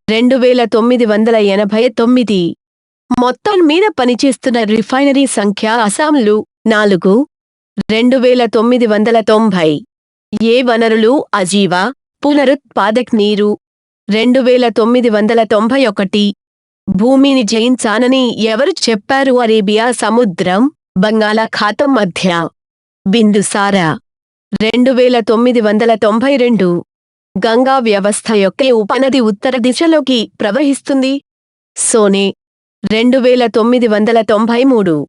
2989. మొత్తం మీద పనిచేస్తున్న రిఫైనరీ సంఖ్య అస్సాంలు 4, 2990. ఏ వనరులు అజీవ పునరుత్పాదక నీరు 2991. భూమిని జయించానని ఎవరు చెప్పారు? అరేబియా సముద్రం బంగాళాఖాతం మధ్య బిందుసార 2992. గంగా వ్యవస్థ యొక్క ఉపనది ఉత్తర దిశలోకి ప్రవహిస్తుంది. సోనే 2993.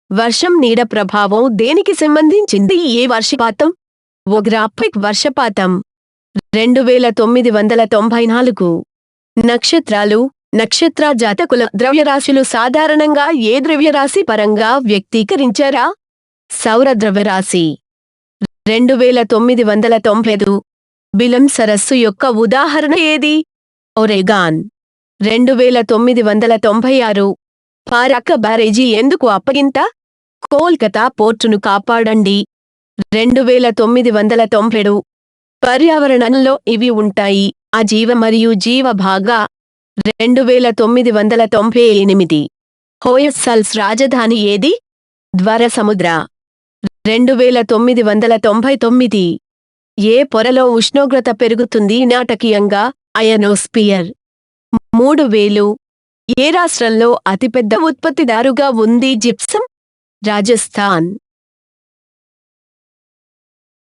వర్షం నీడ ప్రభావం దేనికి సంబంధించింది? ఏ వర్షపాతం? ఓగ్రాఫిక్ వర్షపాతం 2994. నక్షత్రాలు నక్షత్ర జాతకుల ద్రవ్యరాశులు సాధారణంగా ఏ ద్రవ్యరాశి పరంగా వ్యక్తీకరించారా? సౌర ద్రవ్యరాశి 2995. బిలం సరస్సు యొక్క ఉదాహరణ ఏది? ఒరెగాన్ 2996. పారక్క బ్యారేజీ ఎందుకు అప్పగింత? కోల్కతా పోర్టును కాపాడండి 2997. పర్యావరణంలో ఇవి ఉంటాయి. అజీవ మరియు జీవ భాగా 2998. హోయస్సల్స్ రాజధాని ఏది? ద్వారసముద్ర 2999. ఏ పొరలో ఉష్ణోగ్రత పెరుగుతుంది నాటకీయంగా? అయనోస్పియర్ 3000. ఏ రాష్ట్రంలో అతిపెద్ద ఉత్పత్తిదారుగా ఉంది జిప్సం? రాజస్థాన్